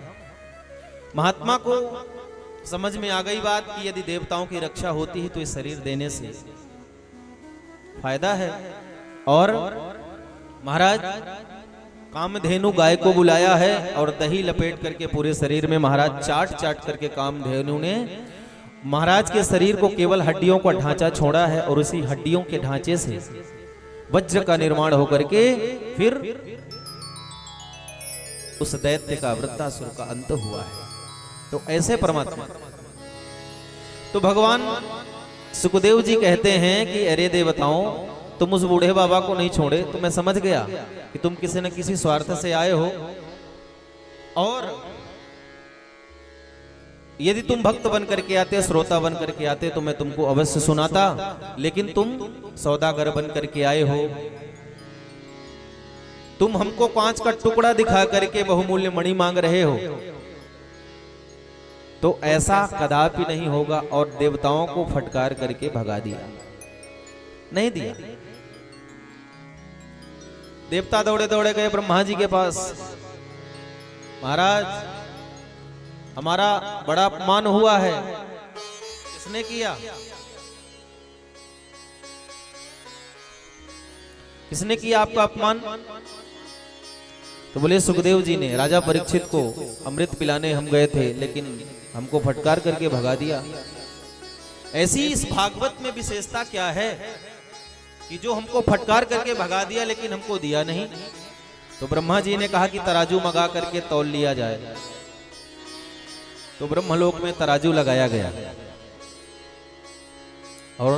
महात्मा को समझ में आ गई बात कि यदि देवताओं की रक्षा होती है तो इस शरीर देने से फायदा है। और महाराज कामधेनु गाय को बुलाया है और दही लपेट करके पूरे शरीर में महाराज चाट चाट करके कामधेनु ने महाराज के शरीर को केवल हड्डियों का ढांचा छोड़ा है और उसी हड्डियों के ढांचे से वज्र का निर्माण होकर के फिर उस दैत्य का, वृत्तासुर का अंत हुआ है। तो ऐसे परमात्मा। तो भगवान सुखदेव जी कहते हैं कि अरे देवताओं तुम उस बूढ़े बाबा को नहीं छोड़े, तो मैं समझ गया कि तुम किसी न किसी स्वार्थ से आए हो, और यदि तुम भक्त बन करके आते, श्रोता बन करके आते तो मैं तुमको अवश्य सुनाता, लेकिन तुम सौदागर बन करके आए हो। तुम हमको 5 का टुकड़ा दिखा करके बहुमूल्य मणि मांग रहे हो, तो ऐसा कदापि नहीं होगा। और देवताओं को फटकार करके भगा दिया, नहीं दिया। देवता दौड़े दौड़े गए ब्रह्मा जी के पास, महाराज हमारा बड़ा अपमान हुआ है। किसने किया? किसने किया आपका अपमान? तो बोले सुखदेव जी ने। राजा परीक्षित को अमृत पिलाने हम गए थे, लेकिन हमको फटकार करके भगा दिया। ऐसी इस भागवत में विशेषता क्या है कि जो हमको फटकार करके भगा दिया लेकिन हमको दिया नहीं। तो ब्रह्मा जी ने कहा कि तराजू मंगा करके तौल लिया जाए। तो ब्रह्मलोक में तराजू लगाया गया और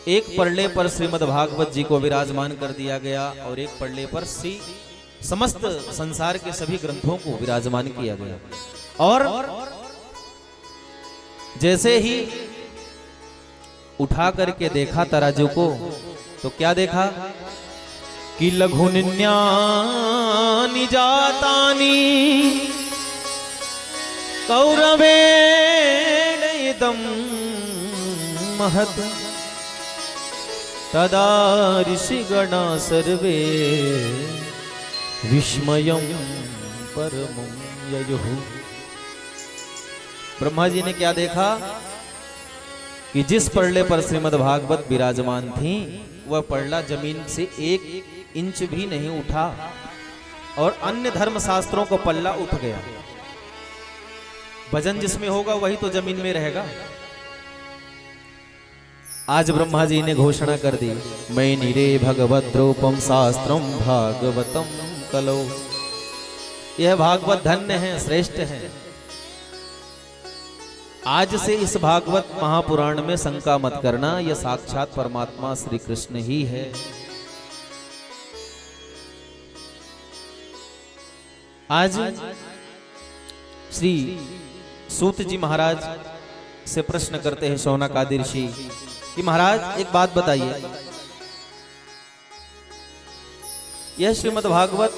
एक पल्ले पर श्रीमद् भागवत जी को विराजमान कर दिया गया और एक पल्ले पर समस्त संसार के सभी ग्रंथों को विराजमान किया गया। और जैसे ही उठा करके देखा तराजू को, तो क्या देखा कि लघुनिन्यानि जातानि कौरवेण इदं महत् तदा ऋषिगणा सर्वे विस्मयं परमं ययुः। ब्रह्मा जी ने क्या देखा कि जिस पड़ले पर श्रीमद् भागवत विराजमान थी, वह पड़ला जमीन से 1 इंच भी नहीं उठा। और अन्य धर्म शास्त्रों को पल्ला उठ गया। भजन जिसमें होगा वही तो जमीन में रहेगा। आज ब्रह्मा जी ने घोषणा कर दी, मैं निरे भगवत रूपम शास्त्रम भागवतम कलो। यह भागवत धन्य है, श्रेष्ठ है। आज से इस भागवत महापुराण में शंका मत करना, यह साक्षात परमात्मा श्री कृष्ण ही है। आज श्री सूत जी महाराज से प्रश्न करते हैं शौनक आदि ऋषि कि महाराज एक बात बताइए, यह श्रीमद् भागवत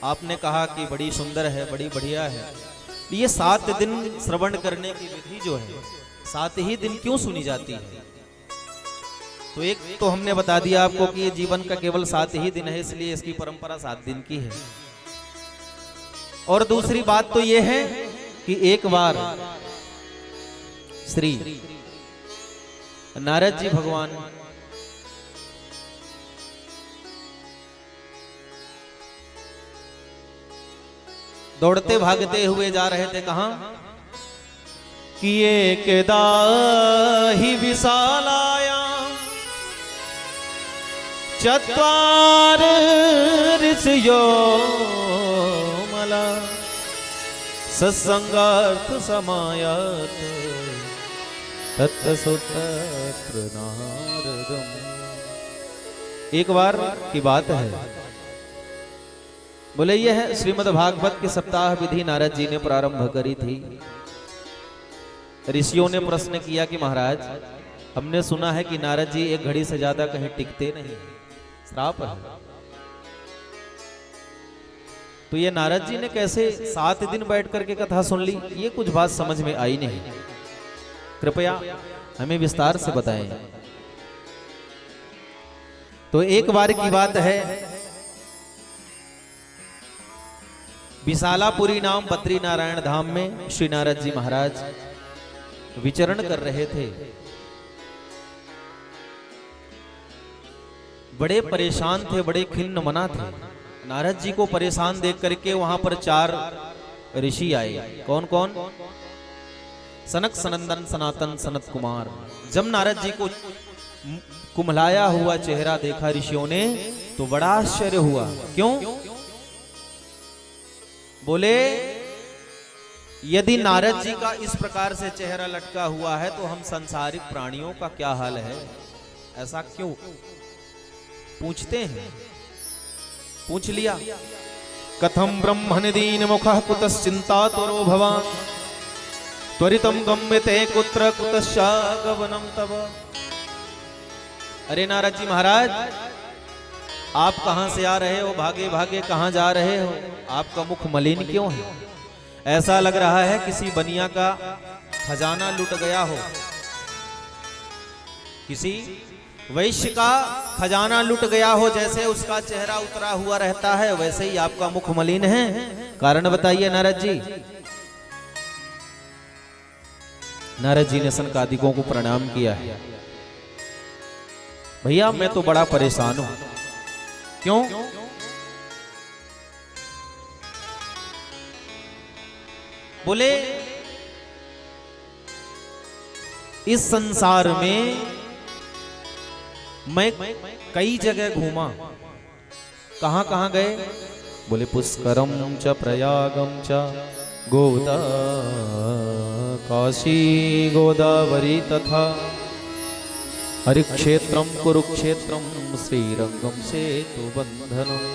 आपने कहा कि बड़ी सुंदर है, बड़ी बढ़िया है, ये 7 दिन श्रवण करने की विधि जो है 7 ही दिन क्यों सुनी जाती है? तो एक तो हमने बता दिया आपको कि ये जीवन का केवल 7 ही दिन है, इसलिए इसकी परंपरा 7 दिन की है। और दूसरी बात तो ये है कि एक बार श्री नारद जी भगवान दौड़ते भागते हुए जा रहे थे, कहां कि एक दाही विशालाया चत्वार ऋषयो मला सत्संगार्थ समायात तत्सुतत्र नारदम। एक बार की बात है, बोले यह है श्रीमद् भागवत के सप्ताह विधि नारद जी ने प्रारंभ करी थी। ऋषियों ने प्रश्न किया कि महाराज हमने सुना है कि नारद जी एक घड़ी से ज्यादा कहीं टिकते नहीं, श्राप है। तो ये नारद जी ने कैसे 7 दिन बैठ करके कथा सुन ली, ये कुछ बात समझ में आई नहीं। कृपया हमें विस्तार से बताएं। तो एक बार की बात है, विशालापुरी नाम बद्री नारायण धाम में श्री नारद जी महाराज विचरण कर रहे थे। बड़े परेशान थे, बड़े खिन्न मना थे। नारद जी को परेशान देख करके वहां पर 4 ऋषि आए। कौन कौन? सनक, सनंदन, सनातन, सनत कुमार। जब नारद जी को कुम्हलाया हुआ चेहरा देखा ऋषियों ने तो बड़ा आश्चर्य हुआ। क्यों? बोले यदि नारद जी का इस प्रकार से चेहरा लटका हुआ है तो हम संसारिक प्राणियों का क्या हाल है? ऐसा क्यों पूछते हैं? पूछ लिया। कथम ब्रह्मण दीन मुखः कुतश्चिंता तरो भवान त्वरितम गम्यते कुत्र कुतश्चागमनम तव। अरे नारद जी महाराज, आप कहां से आ रहे हो? भागे भागे कहां जा रहे हो? आपका मुख मलिन क्यों है? ऐसा लग रहा है किसी बनिया का खजाना लुट गया हो, किसी वैश्य का खजाना लुट गया हो। जैसे उसका चेहरा उतरा हुआ रहता है वैसे ही आपका मुख मलिन है। कारण बताइए नारद जी। नारद जी ने सनकादिकों को प्रणाम किया है। भैया मैं तो बड़ा परेशान हूं। क्यों? बोले इस संसार में मैं कई जगह घूमा। कहां कहां गए? बोले पुष्करम च प्रयागम च गोदा काशी गोदावरी तथा हरिक्षेत्रम कुरुक्षेत्रम श्रीरंगम सेतु बंधनम।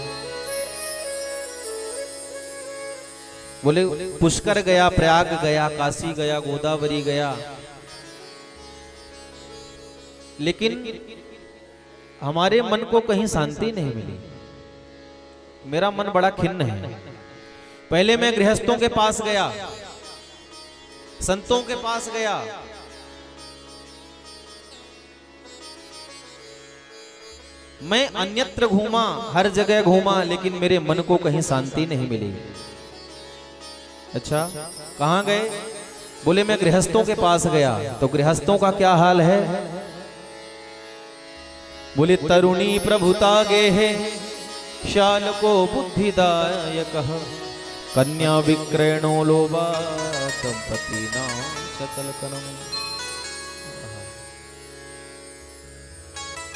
बोले पुष्कर गया, प्रयाग गया, काशी गया, गोदावरी गया, लेकिन हमारे मन को कहीं शांति नहीं मिली। मेरा मन बड़ा खिन्न है। पहले मैं गृहस्थों के पास गया, संतों के पास गया, मैं अन्यत्र घूमा, हर जगह घूमा, लेकिन मेरे मन को कहीं शांति नहीं मिली। अच्छा, कहां गए? बोले मैं गृहस्थों के पास गया। तो गृहस्थों का क्या हाल है? बोले तरुणी प्रभुता गे है श्याल को बुद्धिदायक कन्या विक्रयणो लोभा संपत्ति नाम सकलकनम।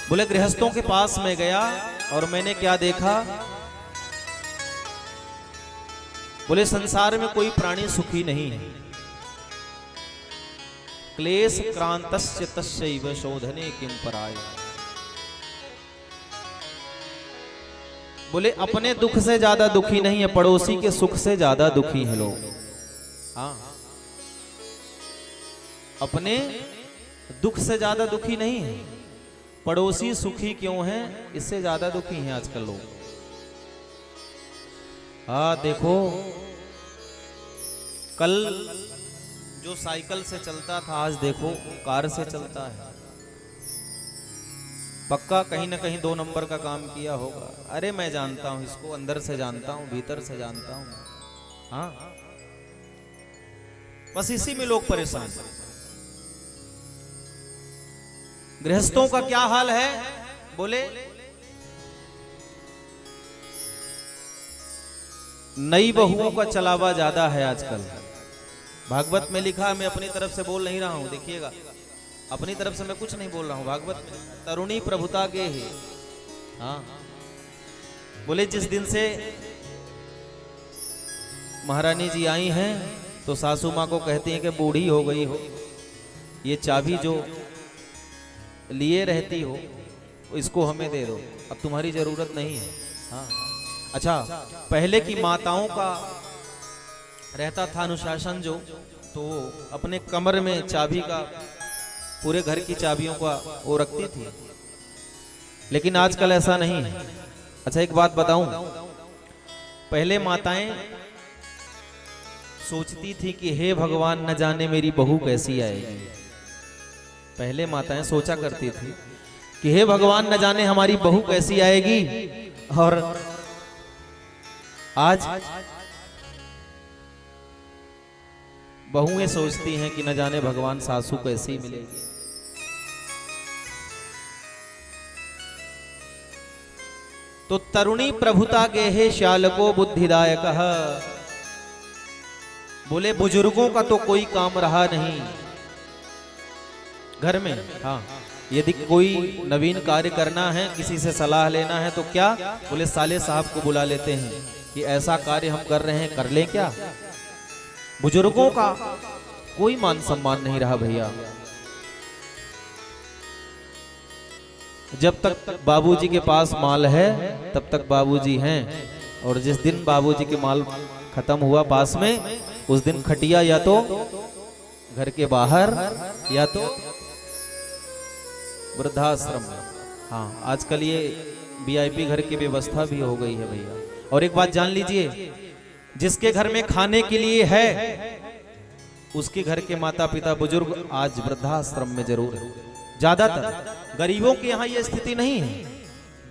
बोले गृहस्थों के पास में गया और मैंने क्या देखा, बोले संसार में कोई प्राणी सुखी नहीं है। क्लेश क्रांतस्य तस्यैव शोधने किम पराय। बोले अपने दुख से ज्यादा दुखी नहीं है, पड़ोसी के सुख से ज्यादा दुखी है लोग। हाँ, अपने दुख से ज्यादा दुखी नहीं है, पड़ोसी सुखी क्यों है इससे ज्यादा दुखी हैं आजकल लोग। हाँ देखो, कल जो साइकिल से चलता था आज देखो कार से चलता है। पक्का कहीं ना कहीं 2 नंबर का काम किया होगा। अरे मैं जानता हूं इसको, अंदर से जानता हूं, भीतर से जानता हूं। हाँ, बस इसी में लोग परेशान। गृहस्थों का क्या हाल है, बोले नई बहुओं का चलावा ज्यादा है आजकल। भागवत में लिखा, मैं अपनी तरफ से बोल नहीं रहा हूं, देखिएगा अपनी तरफ से मैं कुछ नहीं बोल रहा हूं। भागवत में तरुणी प्रभुता के है। हाँ, बोले जिस दिन से महारानी जी आई हैं तो सासू माँ को कहती हैं कि बूढ़ी हो गई हो, ये चाबी जो लिए रहती हो इसको हमें दे दो, अब तुम्हारी जरूरत नहीं है। हाँ, अच्छा, पहले की माताओं का रहता था अनुशासन जो, तो अपने कमर में चाबी का, पूरे घर की चाबियों का वो रखती थी, लेकिन आजकल ऐसा नहीं है। अच्छा एक बात बताऊं, पहले माताएं सोचती थी कि हे भगवान न जाने मेरी बहू कैसी आएगी। पहले माताएं सोचा करती थी कि हे भगवान न जाने हमारी बहू कैसी आएगी, और आज बहुएं सोचती हैं कि न जाने भगवान सासू कैसी मिलेगी। तो तरुणी प्रभुता गेहे श्यालको बुद्धिदायक। बोले बुजुर्गों का तो कोई काम रहा नहीं घर में। हाँ, यदि कोई नवीन कार्य करना है, किसी से सलाह लेना है तो क्या, बोले साले साहब को बुला लेते हैं कि ऐसा कार्य हम कर रहे हैं, कर लें क्या। बुजुर्गों का कोई मान सम्मान नहीं रहा भैया। जब तक बाबूजी के पास माल है तब तक बाबूजी हैं, और जिस दिन बाबूजी के माल खत्म हुआ पास में, उस दिन खटिया या तो घर के बाहर या तो वृद्धाश्रम। हाँ, आजकल ये वीआईपी घर की व्यवस्था भी हो गई है भैया। और एक बात जान लीजिए, जिसके घर में खाने के लिए है उसके घर के माता पिता बुजुर्ग आज वृद्धाश्रम में जरूर है। ज्यादातर गरीबों के यहाँ ये स्थिति नहीं है,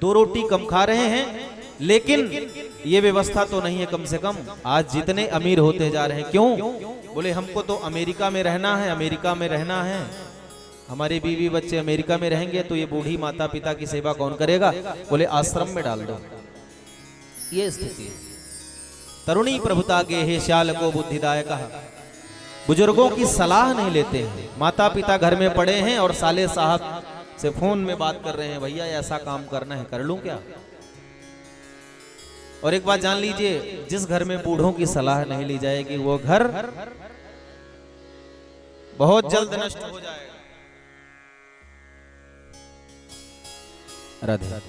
2 रोटी कम खा रहे हैं, लेकिन ये व्यवस्था तो नहीं है। कम से कम आज जितने अमीर होते जा रहे हैं, क्यों, बोले हमको तो अमेरिका में रहना है, अमेरिका में रहना है, हमारे बीवी बच्चे अमेरिका में रहेंगे तो ये बूढ़ी माता पिता की सेवा कौन करेगा, बोले आश्रम में डाल दो। ये स्थिति है। तरुणी प्रभुता के हे श्याल को बुद्धिदायक। बुजुर्गों की सलाह नहीं लेते हैं। माता पिता घर में पड़े हैं और साले साहब से फोन में बात कर रहे हैं, भैया ऐसा काम करना है, कर लूं क्या। और एक बात जान लीजिए, जिस घर में बूढ़ों की सलाह नहीं ली जाएगी वो घर बहुत जल्द नष्ट हो जाएगा। राधे।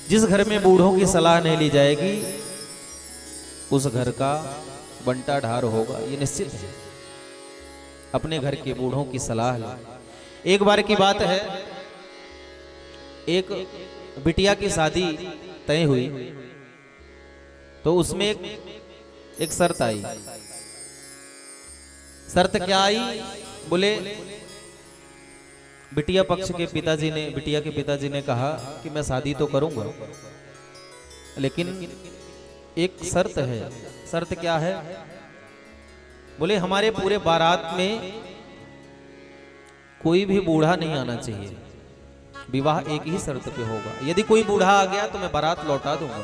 जिस घर में बूढ़ों की सलाह नहीं ली जाएगी उस घर का बंटा ढार होगा, ये निश्चित है। अपने घर के बूढ़ों की सलाह लो। एक बार की बात है, एक बिटिया की शादी तय हुई तो उसमें एक शर्त आई। शर्त क्या आई, बोले बिटिया पक्ष के पिताजी ने, बिटिया के पिताजी ने कहा कि मैं शादी तो करूंगा, लेकिन एक शर्त है। शर्त क्या है, बोले हमारे पूरे बारात में कोई भी बूढ़ा नहीं आना चाहिए। विवाह एक ही शर्त पे होगा, यदि कोई बूढ़ा आ गया तो मैं बारात लौटा दूंगा।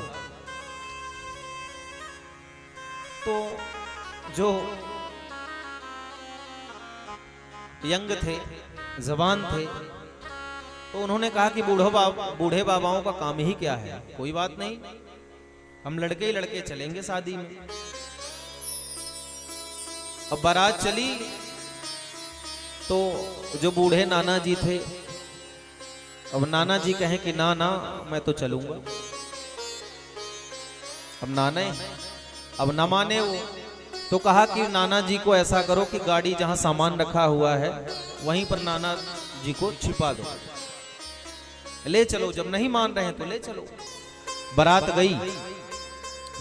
तो जो यंग थे, जवान थे, तो उन्होंने कहा कि बूढ़े बाबाओं का काम ही क्या है, कोई बात नहीं, हम लड़के ही लड़के चलेंगे शादी में। अब बारात चली तो जो बूढ़े नाना जी थे, अब नाना जी कहें कि ना ना मैं तो चलूंगा। अब ना माने वो, तो कहा कि नाना जी को ऐसा करो कि गाड़ी जहां सामान रखा हुआ है वहीं पर नाना जी को छिपा दो, ले चलो, जब नहीं मान रहे हैं तो ले चलो। बारात गई,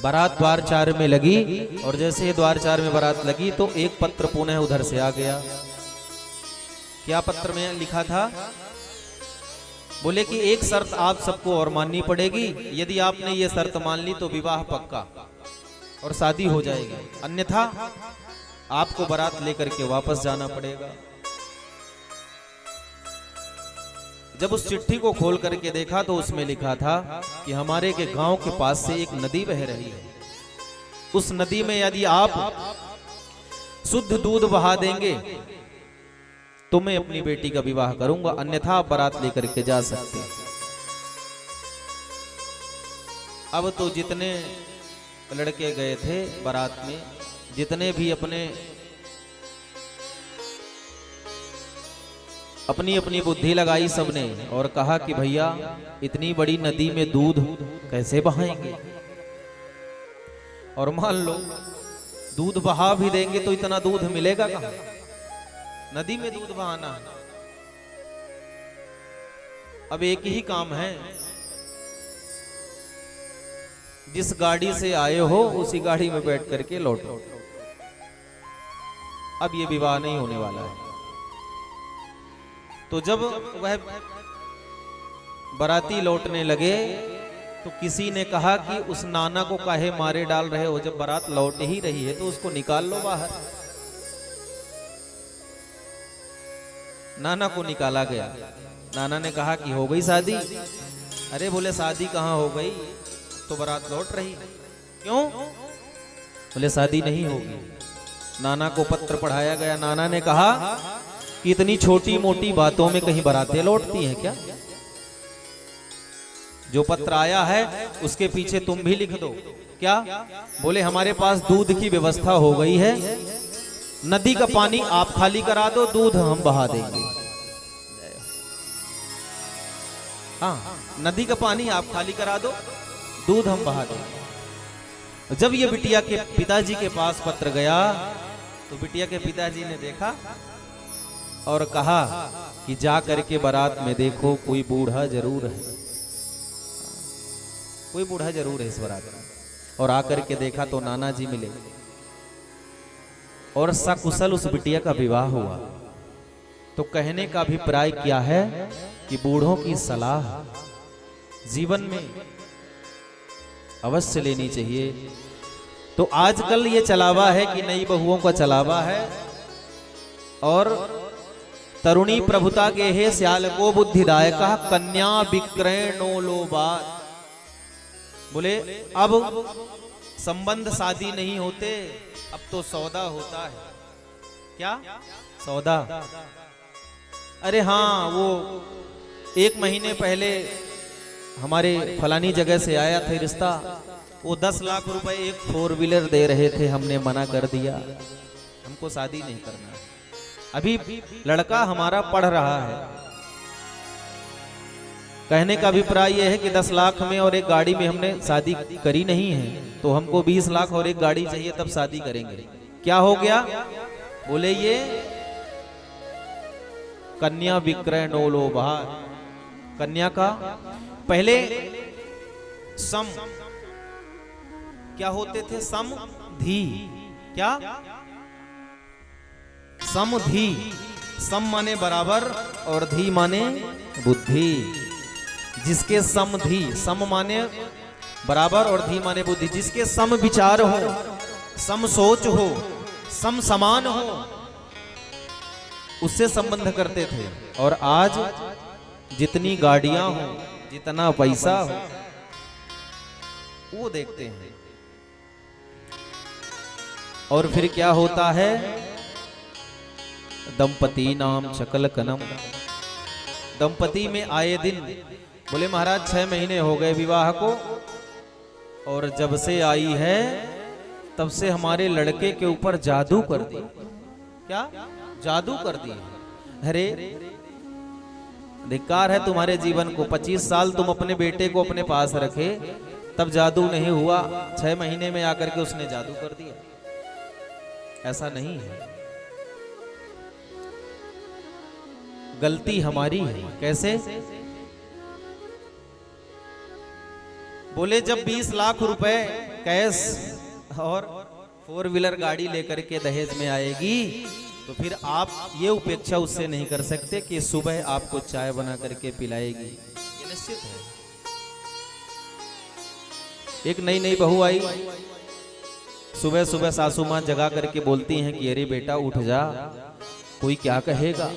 बारात द्वार 4 में लगी, और जैसे ही द्वार 4 में बारात लगी तो एक पत्र पुनः उधर से आ गया। क्या पत्र में लिखा था? बोले कि एक शर्त आप सबको और माननी पड़ेगी, यदि आपने ये शर्त मान ली तो विवाह पक्का और शादी हो जाएगी, अन्यथा आपको बारात लेकर के वापस जाना पड़ेगा। जब उस चिट्ठी को खोल करके देखा तो उसमें लिखा था कि हमारे के गांव के पास से एक नदी बह रही है, उस नदी में यदि आप शुद्ध दूध बहा देंगे तो मैं अपनी बेटी का विवाह करूंगा, अन्यथा आप बारात लेकर के जा सकते हैं। अब तो जितने लड़के गए थे बारात में, जितने भी अपनी अपनी बुद्धि लगाई सबने, और कहा कि भैया इतनी बड़ी नदी में दूध कैसे बहाएंगे, और मान लो दूध बहा भी देंगे तो इतना दूध मिलेगा कहां, नदी में दूध बहाना है। अब एक ही काम है, जिस गाड़ी से आए हो उसी गाड़ी में बैठ करके लौटो। अब ये विवाह नहीं होने वाला है। तो जब वह बाराती लौटने लगे तो किसी ने कहा कि उस नाना को काहे मारे डाल रहे हो, जब बारात लौट ही रही है तो उसको निकाल लो बाहर। नाना को निकाला गया। नाना ने कहा कि हो गई शादी? अरे बोले शादी कहाँ हो गई, तो बारात लौट रही। क्यों? बोले शादी नहीं होगी। नाना को पत्र पढ़ाया गया। नाना ने कहा कि इतनी छोटी मोटी बातों में कहीं बारातें लौटती हैं क्या? जो पत्र आया है उसके पीछे तुम भी लिख दो। क्या? बोले हमारे पास दूध की व्यवस्था हो गई है, नदी का पानी आप खाली करा दो, दूध हम बहा देंगे। हाँ, नदी का पानी आप खाली करा दो, दूध हम बहा देंगे। जब ये बिटिया के पिताजी के पास पत्र गया तो बिटिया के पिताजी ने देखा और कहा कि जा करके बारात में देखो कोई बूढ़ा जरूर है, कोई बूढ़ा जरूर है इस बारात में। और आकर के देखा तो नाना जी मिले और सकुशल उस बिटिया का विवाह हुआ। तो कहने का अभिप्राय क्या है कि बूढ़ों की सलाह जीवन में अवश्य लेनी चाहिए। तो आजकल ये चलावा है कि नई बहुओं का चलावा है, और तरुणी प्रभुता के हे श्याल को बुद्धिदायका कन्या विक्रय नो लोबार। बोले अब संबंध शादी नहीं होते, अब तो सौदा होता है। क्या सौदा? अरे हाँ, वो 1 महीने पहले हमारे फलानी जगह से आया था रिश्ता, वो 10 लाख रुपए एक 4 व्हीलर दे रहे थे, हमने मना कर दिया, हमको शादी नहीं करना। अभी लड़का हमारा पढ़ रहा है। कहने का अभिप्राय यह है कि 10 लाख में और एक गाड़ी में हमने शादी करी नहीं है, तो हमको 20 लाख और एक गाड़ी चाहिए, तब शादी करेंगे। क्या हो गया? बोले ये कन्या विक्रय नो लोबार। कन्या का पहले सम क्या होते थे? समधी। क्या? समधी। सम माने बराबर और धी माने बुद्धि। जिसके समधी, सम माने बराबर और धी माने बुद्धि, जिसके सम विचार हो, सम सोच हो, सम समान हो, उससे संबंध करते थे, और आज जितनी गाड़ियां हो, जितना पैसा हो, वो देखते हैं। और फिर क्या होता है? दंपति नाम शकल कनम। दंपति में आए दिन, बोले महाराज 6 महीने हो गए विवाह को, और जब से आई है तब से हमारे लड़के के ऊपर जादू कर दी। क्या जादू कर दी? अरे धिक्कार है तुम्हारे जीवन को। 25 साल तुम अपने बेटे को अपने पास रखे, तब जादू नहीं हुआ, 6 महीने में आकर के उसने जादू कर दिया। ऐसा नहीं है, गलती हमारी है। कैसे? बोले जब 20 लाख रुपए कैश और 4 व्हीलर गाड़ी लेकर के दहेज में आएगी, तो फिर आप ये उपेक्षा उससे नहीं कर सकते कि सुबह आपको चाय बना करके पिलाएगी। ये निश्चित है। एक नई नई बहू आई, सुबह सुबह सासू मां जगा करके बोलती हैं कि अरे बेटा उठ जा, कोई क्या कहेगा।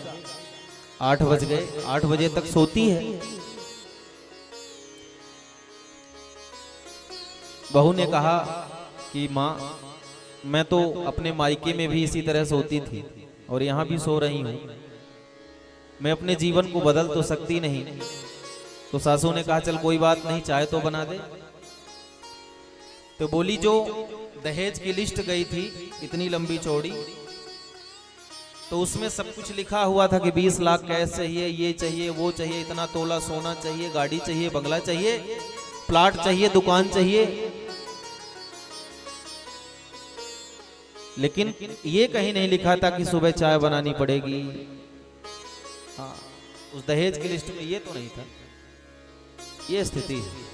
8 बज गए, 8 बजे तक सोती है। बहू ने कहा कि माँ, मैं तो अपने मायके में भी इसी तरह सोती थी और यहाँ भी सो रही हूँ, मैं अपने जीवन को बदल तो सकती नहीं। तो सासू ने कहा चल कोई बात नहीं, चाय तो बना दे। तो बोली जो दहेज की लिस्ट गई थी इतनी लंबी चौड़ी, तो उसमें सब कुछ लिखा हुआ था कि 20 लाख कैश चाहिए, ये चाहिए, वो चाहिए, इतना तोला सोना चाहिए, गाड़ी चाहिए, बंगला चाहिए, प्लाट चाहिए, दुकान चाहिए। लेकिन ये कहीं नहीं लिखा था कि सुबह चाय बनानी पड़ेगी। हाँ, उस दहेज की लिस्ट में ये तो नहीं था। ये स्थिति है।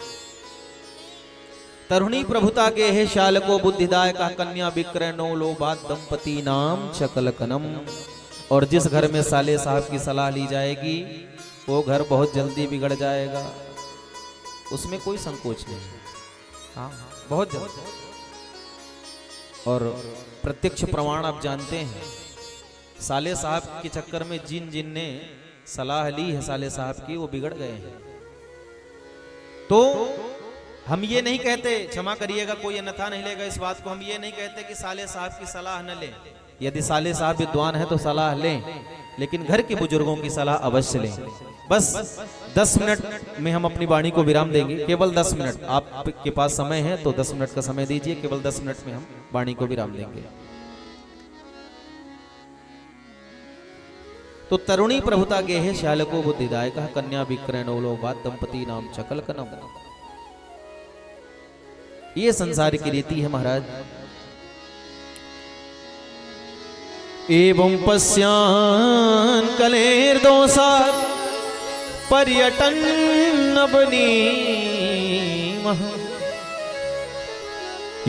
तरुणी प्रभुता के हे शाल को बुद्धिदाय का कन्या विक्रय नो लोभात दंपति नाम शकल कनम। और जिस घर में साले साहब की सलाह ली जाएगी वो घर बहुत जल्दी बिगड़ जाएगा, उसमें कोई संकोच नहीं। हाँ, बहुत जल्दी। और प्रत्यक्ष प्रमाण आप जानते हैं, साले साहब के चक्कर में जिन जिन ने सलाह ली है साले साहब की, वो बिगड़ गए हैं। तो हम ये नहीं कहते, क्षमा करिएगा कोई अन्यथा नहीं लेगा इस बात को, हम ये नहीं कहते कि साले साहब की सलाह न लें। यदि साले साहब विद्वान है तो सलाह लें, लेकिन घर के बुजुर्गों की सलाह अवश्य लें। बस 10 मिनट में हम अपनी वाणी को विराम देंगे, केवल 10 मिनट। आपके पास समय है तो 10 मिनट का समय दीजिए, केवल 10 मिनट में हम वाणी को विराम देंगे। तो तरुणी प्रभुता गेहे श्यालको बुद्धिदाय कहा कन्या विक्रय नो लोभात दंपति नाम शकल कनम। ये संसार की रीति है महाराज। एवं पश्यान कलेर दोषा पर्यटन नवनी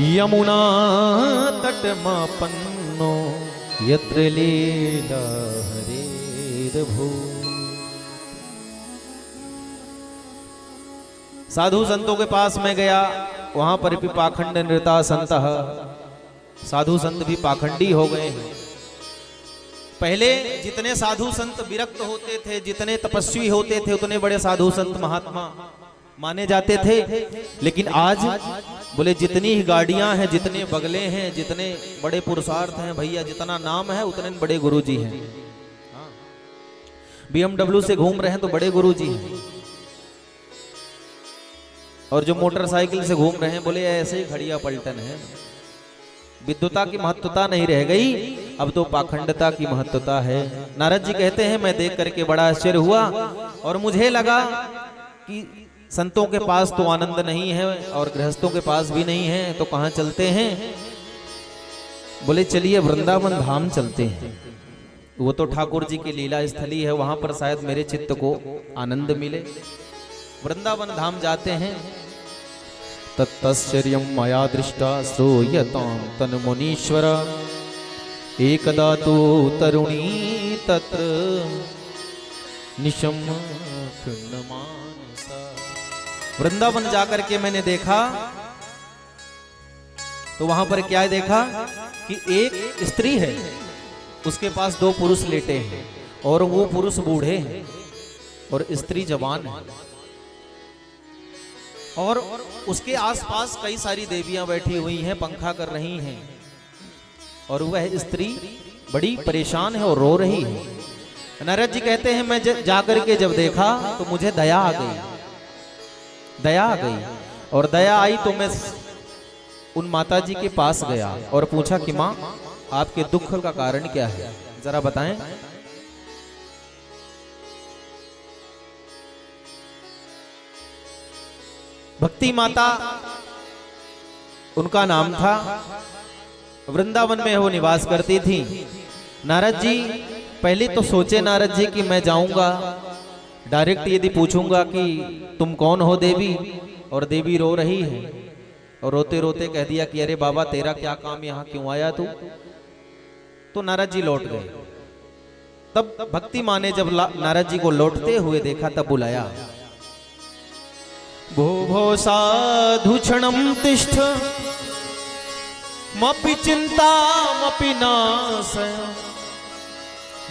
यमुना तटमापन्नो यत्र लीला हरेर भू। साधु संतों के पास मैं गया, वहां पर भी पाखंड नृता संत, साधु संत भी पाखंडी हो गए हैं। पहले जितने साधु संत विरक्त होते थे, जितने तपस्वी होते थे, उतने बड़े साधु संत महात्मा माने जाते थे। लेकिन आज बोले जितनी ही गाड़ियां हैं, जितने बगले हैं, जितने बड़े पुरुषार्थ हैं भैया, जितना नाम है उतने बड़े गुरुजी हैं। BMW से घूम रहे हैं तो बड़े गुरुजी हैं, और जो मोटरसाइकिल से घूम रहे हैं बोले ऐसे ही घड़िया पलटन है। विद्वता की महत्वता नहीं रह गई, अब तो पाखंडता की महत्वता है। नारद जी कहते हैं मैं देख करके बड़ा आश्चर्य हुआ, और मुझे लगा कि संतों के पास तो आनंद नहीं है और गृहस्थों के पास भी नहीं है, तो कहां चलते हैं? बोले चलिए वृंदावन धाम चलते हैं, वो तो ठाकुर जी की लीला स्थली है, वहां पर शायद मेरे चित्त को आनंद मिले। वृंदावन धाम जाते हैं। तत्तश्चर्यं मया दृष्टा श्रूयतां तन मुनीश्वर एकदा तो तरुणी तत्र निशम मानसा। वृंदावन जाकर के मैंने देखा तो वहां पर क्या देखा कि एक स्त्री है उसके पास दो पुरुष लेटे हैं और वो पुरुष बूढ़े हैं और स्त्री जवान है, और उसके आसपास कई सारी देवियां बैठी हुई हैं, पंखा कर रही हैं, और वह स्त्री बड़ी परेशान है और रो रही है। नारद जी कहते हैं मैं जाकर के जब देखा तो मुझे दया आ गई, दया आ गई, और दया आई तो मैं उन माता जी के पास गया और पूछा कि माँ आपके दुख का कारण क्या है, जरा बताएं। भक्ति माता उनका नाम था, वृंदावन में वो निवास करती थी। नारद जी पहले तो सोचे नारद जी कि मैं जाऊंगा डायरेक्ट यदि पूछूंगा कि तुम कौन हो देवी, और देवी रो रही है, और रोते रोते कह दिया कि अरे बाबा तेरा क्या काम, यहाँ क्यों आया तू। तो नारद जी लौट गए। तब भक्ति माँ ने जब नारद जी को लौटते हुए देखा तब बुलाया, भो भो साधु क्षणं तिष्ठ मपि चिन्तामपि नाशय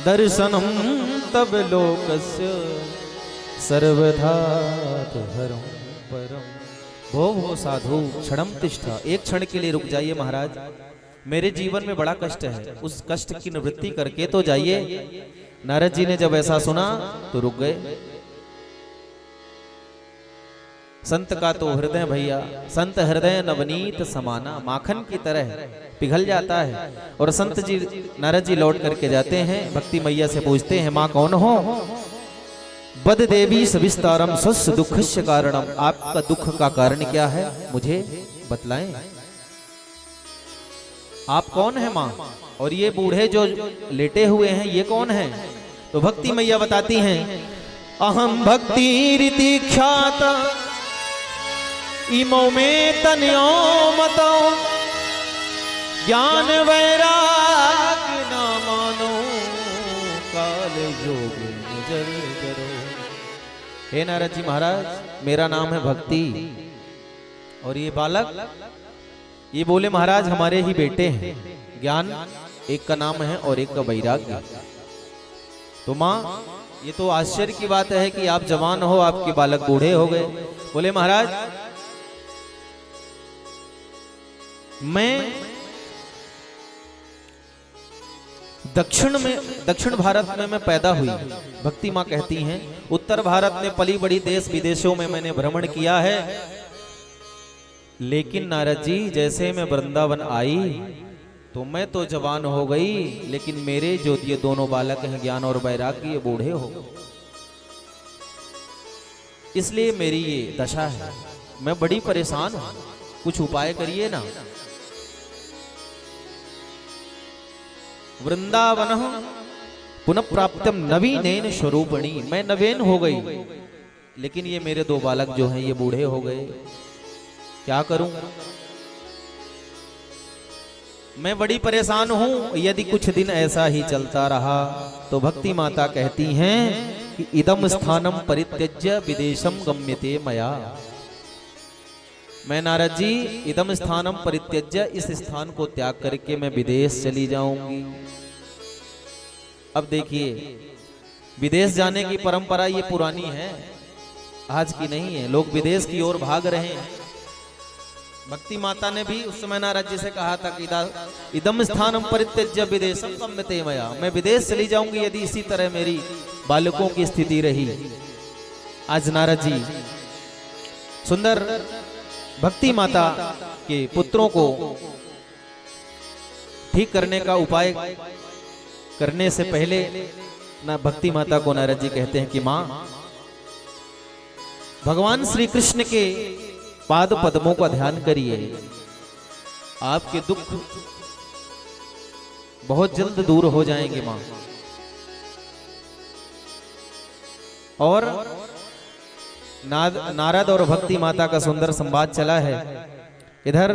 दर्शनं तव लोकस्य सर्वधा हरं परम। भो भो साधु क्षणं तिष्ठ, एक क्षण के लिए रुक जाइए महाराज, मेरे जीवन में बड़ा कष्ट है, उस कष्ट की निवृत्ति करके तो जाइए। नारद जी ने जब ऐसा सुना तो रुक गए। संत का तो हृदय भैया, संत हृदय नवनीत समाना, माखन की तरह पिघल जाता है। और संत जी नारद जी लौट करके जाते हैं, भक्ति मैया से पूछते हैं माँ कौन हो। बद देवी सविस्तारम स्वस्य दुखस्य कारणम, आपका दुख का कारण क्या है मुझे बतलाएं, आप कौन है माँ, और ये बूढ़े जो लेटे हुए हैं ये कौन है। तो भक्ति मैया बताती हैं, अहम भक्ति रीति ख्याता इमो में तन्यो मतो ज्ञान वैराग्य न मानो काल योग जल करो। हे नारद जी महाराज, मेरा नाम है भक्ति, और ये बालक ये बोले महाराज हमारे ही बेटे हैं, ज्ञान एक का नाम है और एक का वैराग्य। तो माँ ये तो आश्चर्य की बात है कि आप जवान हो, आपके बालक बूढ़े हो गए। बोले महाराज मैं दक्षिण भारत में मैं पैदा हुई। भक्ति माँ कहती हैं उत्तर भारत में पली बड़ी देश विदेशों में मैंने भ्रमण किया है, लेकिन नारद जी जैसे मैं वृंदावन आई तो मैं तो जवान हो गई, लेकिन मेरे जो ये दोनों बालक हैं ज्ञान और वैराग्य ये बूढ़े हो गए, इसलिए मेरी ये दशा है, मैं बड़ी परेशान हूं, कुछ उपाय करिए ना। वृंदावन पुनः प्राप्तम नवीनेन स्वरूपणी, मैं नवीन हो गई, लेकिन ये मेरे दो बालक जो हैं ये बूढ़े हो गए, क्या करूं, मैं बड़ी परेशान हूं। यदि कुछ दिन ऐसा ही चलता रहा तो भक्ति माता कहती हैं कि इदम स्थानम परित्यज्य विदेशम गम्यते मया, मैं नारद जी इदम स्थानम परित्यज्य, इस स्थान को त्याग करके मैं विदेश चली जाऊंगी। अब देखिए विदेश जाने की परंपरा ये पुरानी है, आज की नहीं है, लोग विदेश की ओर भाग रहे हैं। भक्ति माता ने भी उस समय नारद जी से कहा था कि इदम स्थानम परित्यज्य विदेशम गम्यते मया, मैं विदेश चली जाऊंगी यदि इसी तरह मेरी बालकों की स्थिति रही। आज नारद जी सुंदर भक्ति माता के पुत्रों को ठीक करने का उपाय करने से पहले ना भक्ति माता को नारद जी कहते हैं कि मां, भगवान श्री कृष्ण के पाद पद्मों का ध्यान करिए, आपके दुख बहुत जल्द दूर हो जाएंगे मां। और नारद और भक्ति माता का सुंदर संवाद चला है। इधर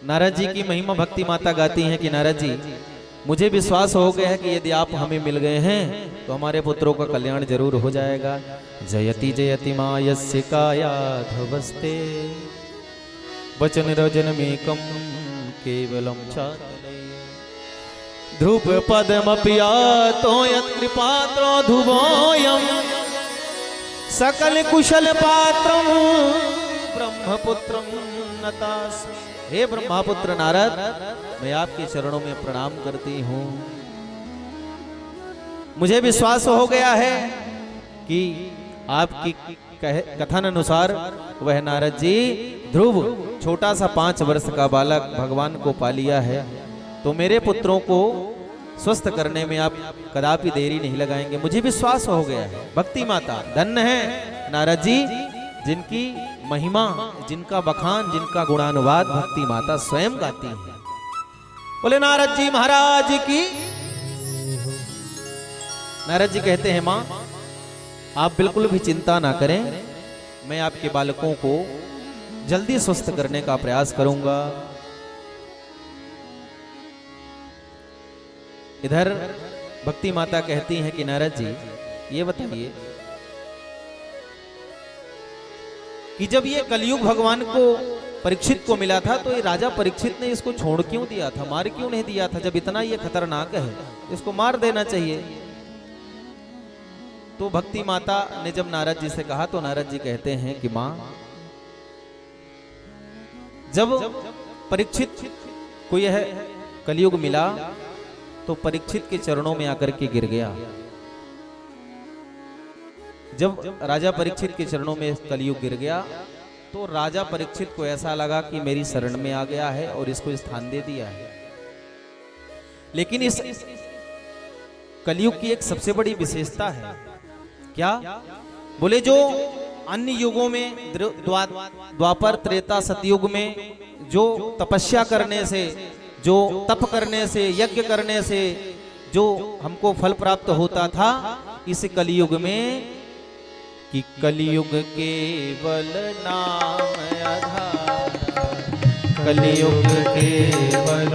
नारद जी की महिमा भक्ति माता गाती हैं कि नारद जी मुझे विश्वास हो गया है कि यदि आप हमें मिल गए हैं तो हमारे पुत्रों का कल्याण जरूर हो जाएगा। जयति जयति मायस्य कायाधवस्ते वचन रजनमेकं केवलं चातले ध्रुव पदमपियातो यत्कृपात्रो ध्रुवोऽयं सकल कुशल पात्रं ब्रह्मपुत्रं नतास्मि। हे ब्रह्मपुत्र नारद, मैं आपके चरणों में प्रणाम करती हूँ। मुझे विश्वास हो गया है कि आपकी कथन अनुसार वह नारद जी ध्रुव छोटा सा 5 वर्ष का बालक भगवान को पा लिया है, तो मेरे पुत्रों को स्वस्थ करने में आप कदापि देरी नहीं लगाएंगे। मुझे विश्वास हो गया है। भक्ति माता धन्य है नारद जी, जिनकी महिमा, जिनका बखान, जिनका गुणानुवाद भक्ति माता स्वयं गाती है। बोले नारद जी महाराज की। नारद जी कहते हैं मां, आप बिल्कुल भी चिंता ना करें, मैं आपके बालकों को जल्दी स्वस्थ करने का प्रयास करूंगा। इधर भक्ति माता कहती हैं कि नारद जी ये बताइए कि जब ये कलयुग भगवान को परीक्षित को मिला था तो ये राजा परीक्षित ने इसको छोड़ क्यों दिया था, मार क्यों नहीं दिया था? जब इतना ये खतरनाक है इसको मार देना चाहिए। तो भक्ति माता ने जब नारद जी से कहा तो नारद जी कहते हैं कि मां, जब परीक्षित को यह कलयुग मिला तो परीक्षित के चरणों में आकर के गिर गया। जब राजा परीक्षित के चरणों में कलयुग गिर गया तो राजा परीक्षित को ऐसा लगा कि मेरी शरण में आ गया है और इसको स्थान दे दिया है। लेकिन इस कलयुग की एक सबसे बड़ी विशेषता है, क्या? बोले जो अन्य युगों में द्वापर त्रेता सतयुग में जो तपस्या करने से, जो तप करने से, यज्ञ करने से जो हमको फल प्राप्त होता था, इस कलयुग में कि कलयुग केवल नाम आधार, कलयुग केवल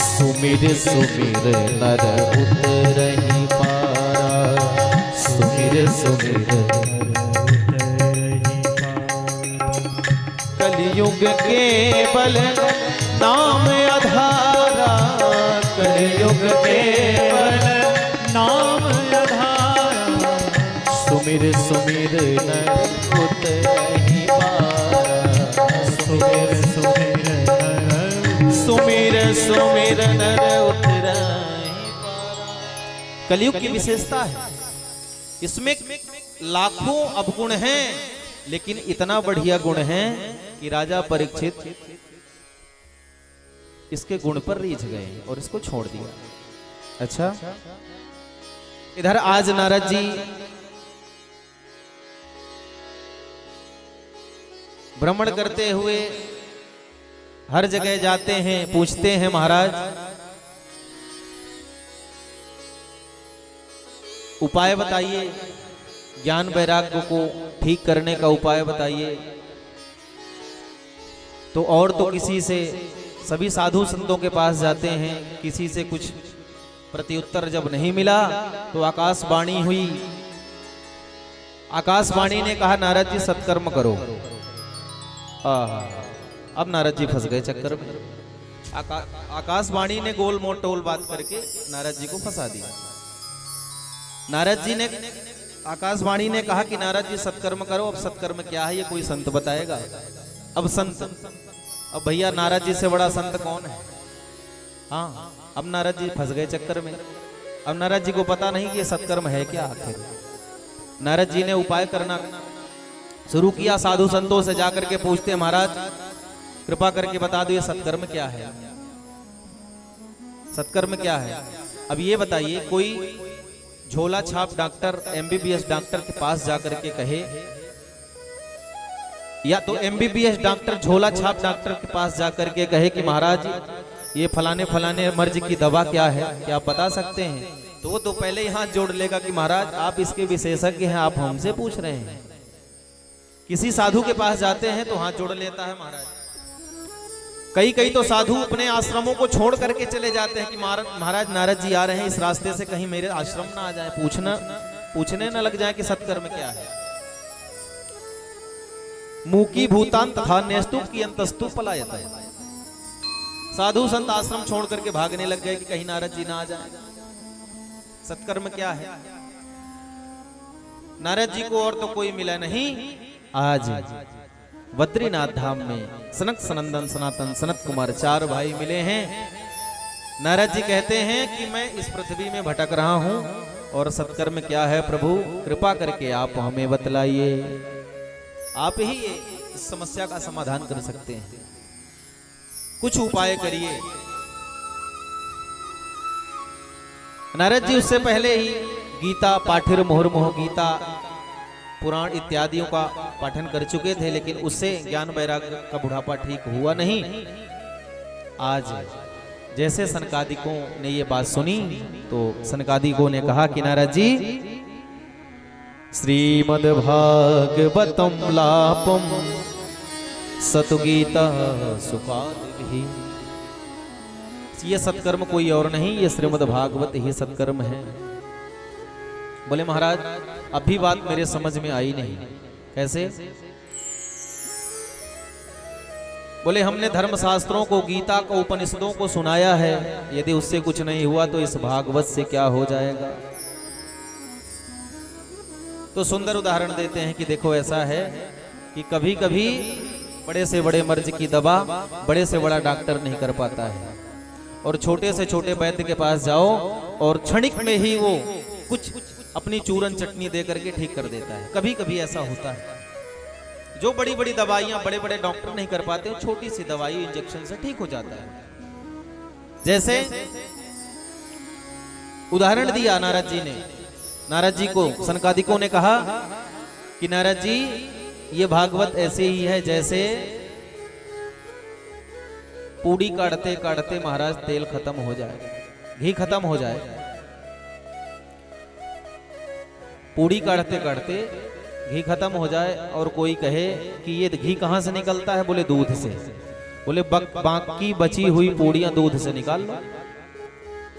सुमिर सुमिर नर उतरहि पारा, सुमिर सुमिर कलयुग केवल नाम आधारा, कलयुग केवल नाम आधारा, सुमिर सुमिर नर उतरहि पारा, सुमिर सुमिर नर, सुमिर सुमिर नर उतरहि पारा। कलयुग की विशेषता है, इसमें लाखों अवगुण हैं, लेकिन इतना बढ़िया गुण है कि राजा परीक्षित इसके गुण पर रीझ गए और इसको छोड़ दिया। अच्छा, इधर आज नारद जी भ्रमण करते हुए हर जगह जाते हैं, पूछते हैं महाराज उपाय बताइए, ज्ञान वैराग्य को ठीक करने का उपाय बताइए। तो और तो किसी से, सभी साधु संतों के पास जाते हैं, किसी से कुछ प्रत्युत्तर जब नहीं मिला तो आकाशवाणी हुई। आकाशवाणी ने कहा नारद जी सत्कर्म करो। अब नारद जी फंस गए चक्कर में। आकाशवाणी ने गोल मोटोल बात करके नारद जी को फंसा दिया। नारद जी ने, आकाशवाणी ने कहा कि नारद जी सत्कर्म करो। अब सत्कर्म क्या है ये कोई संत बताएगा। अब संत, अब भैया नारद जी से बड़ा संत कौन है? हाँ, अब नारद जी फंस गए चक्कर में। अब नारद जी को पता नहीं कि ये सत्कर्म है क्या आखिर। नारद जी ने उपाय करना शुरू किया, साधु संतों से जाकर के पूछते महाराज कृपा करके बता दो ये सत्कर्म क्या है, सत्कर्म क्या है। अब ये बताइए, कोई झोला छाप डॉक्टर, एमबीबीएस डॉक्टर के पास जाकर के कहे, या तो एमबीबीएस डॉक्टर झोला छाप डॉक्टर के पास जाकर के कहे कि महाराज ये फलाने फलाने मर्ज की दवा क्या है, क्या आप बता सकते हैं? तो वो तो पहले ही हाथ जोड़ लेगा कि महाराज आप इसके विशेषज्ञ हैं, आप हमसे पूछ रहे हैं। किसी साधु के पास जाते हैं तो हाथ जोड़ लेता है महाराज। कई कई तो साधु अपने आश्रमों को छोड़ करके चले जाते हैं कि महाराज नारद जी आ रहे हैं, इस रास्ते से कहीं मेरे आश्रम ना आ जाए, पूछने न लग जाए कि सत्कर्म क्या है। मूकी भूतान तथा नेस्तु की अंतस्तु पलायत। साधु संत आश्रम छोड़ करके भागने लग गए कि कहीं नारद जी ना आ जाए। सत्कर्म क्या है? नारद जी को और तो कोई मिला नहीं। आज बद्रीनाथ धाम में सनक सनंदन सनातन सनत कुमार 4 भाई मिले हैं। नारद जी कहते हैं कि मैं इस पृथ्वी में भटक रहा हूं और सत्कर्म क्या है प्रभु, कृपा करके आप हमें बतलाइए। आप ही इस समस्या का समाधान कर सकते हैं, कुछ उपाय करिए। नारद जी उससे पहले ही गीता पाठिर मुहुर्मुह गीता पुराण इत्यादियों का पाठन कर चुके थे, लेकिन उससे ज्ञान वैराग्य का बुढ़ापा ठीक हुआ नहीं। आज जैसे सनकादिकों ने ये बात सुनी तो सनकादिकों ने कहा कि नारद जी श्रीमद् भागवतम लापम सतुगीता सुखादि। ये सत्कर्म कोई और नहीं, ये श्रीमद् भागवत ही सत्कर्म है। बोले महाराज अभी बात मेरे समझ में आई नहीं। कैसे? बोले हमने धर्मशास्त्रों को, गीता को, उपनिषदों को सुनाया है, यदि उससे कुछ नहीं हुआ तो इस भागवत से क्या हो जाएगा। तो सुंदर उदाहरण देते हैं कि देखो ऐसा है कि कभी कभी बड़े से बड़े मर्ज की दवा बड़े से बड़ा डॉक्टर नहीं कर पाता है, और छोटे से छोटे वैद्य के पास जाओ और क्षणिक में ही वो कुछ अपनी चूरन चटनी दे करके ठीक कर देता है। कभी कभी ऐसा होता है, जो बड़ी बड़ी दवाइयां बड़े बड़े डॉक्टर नहीं कर पाते, छोटी सी दवाई इंजेक्शन से ठीक हो जाता है। जैसे उदाहरण दिया नारद जी ने। नारद जी को सनकादिकों ने कहा कि नारद जी ये भागवत ऐसे ही है जैसे पूड़ी काटते काटते महाराज तेल खत्म हो जाए, घी खत्म हो जाए। पूड़ी काटते काटते घी खत्म हो जाए और कोई कहे कि ये घी कहां से निकलता है? बोले दूध से। बोले बाकी बची हुई पूड़ियां दूध से निकाल लो,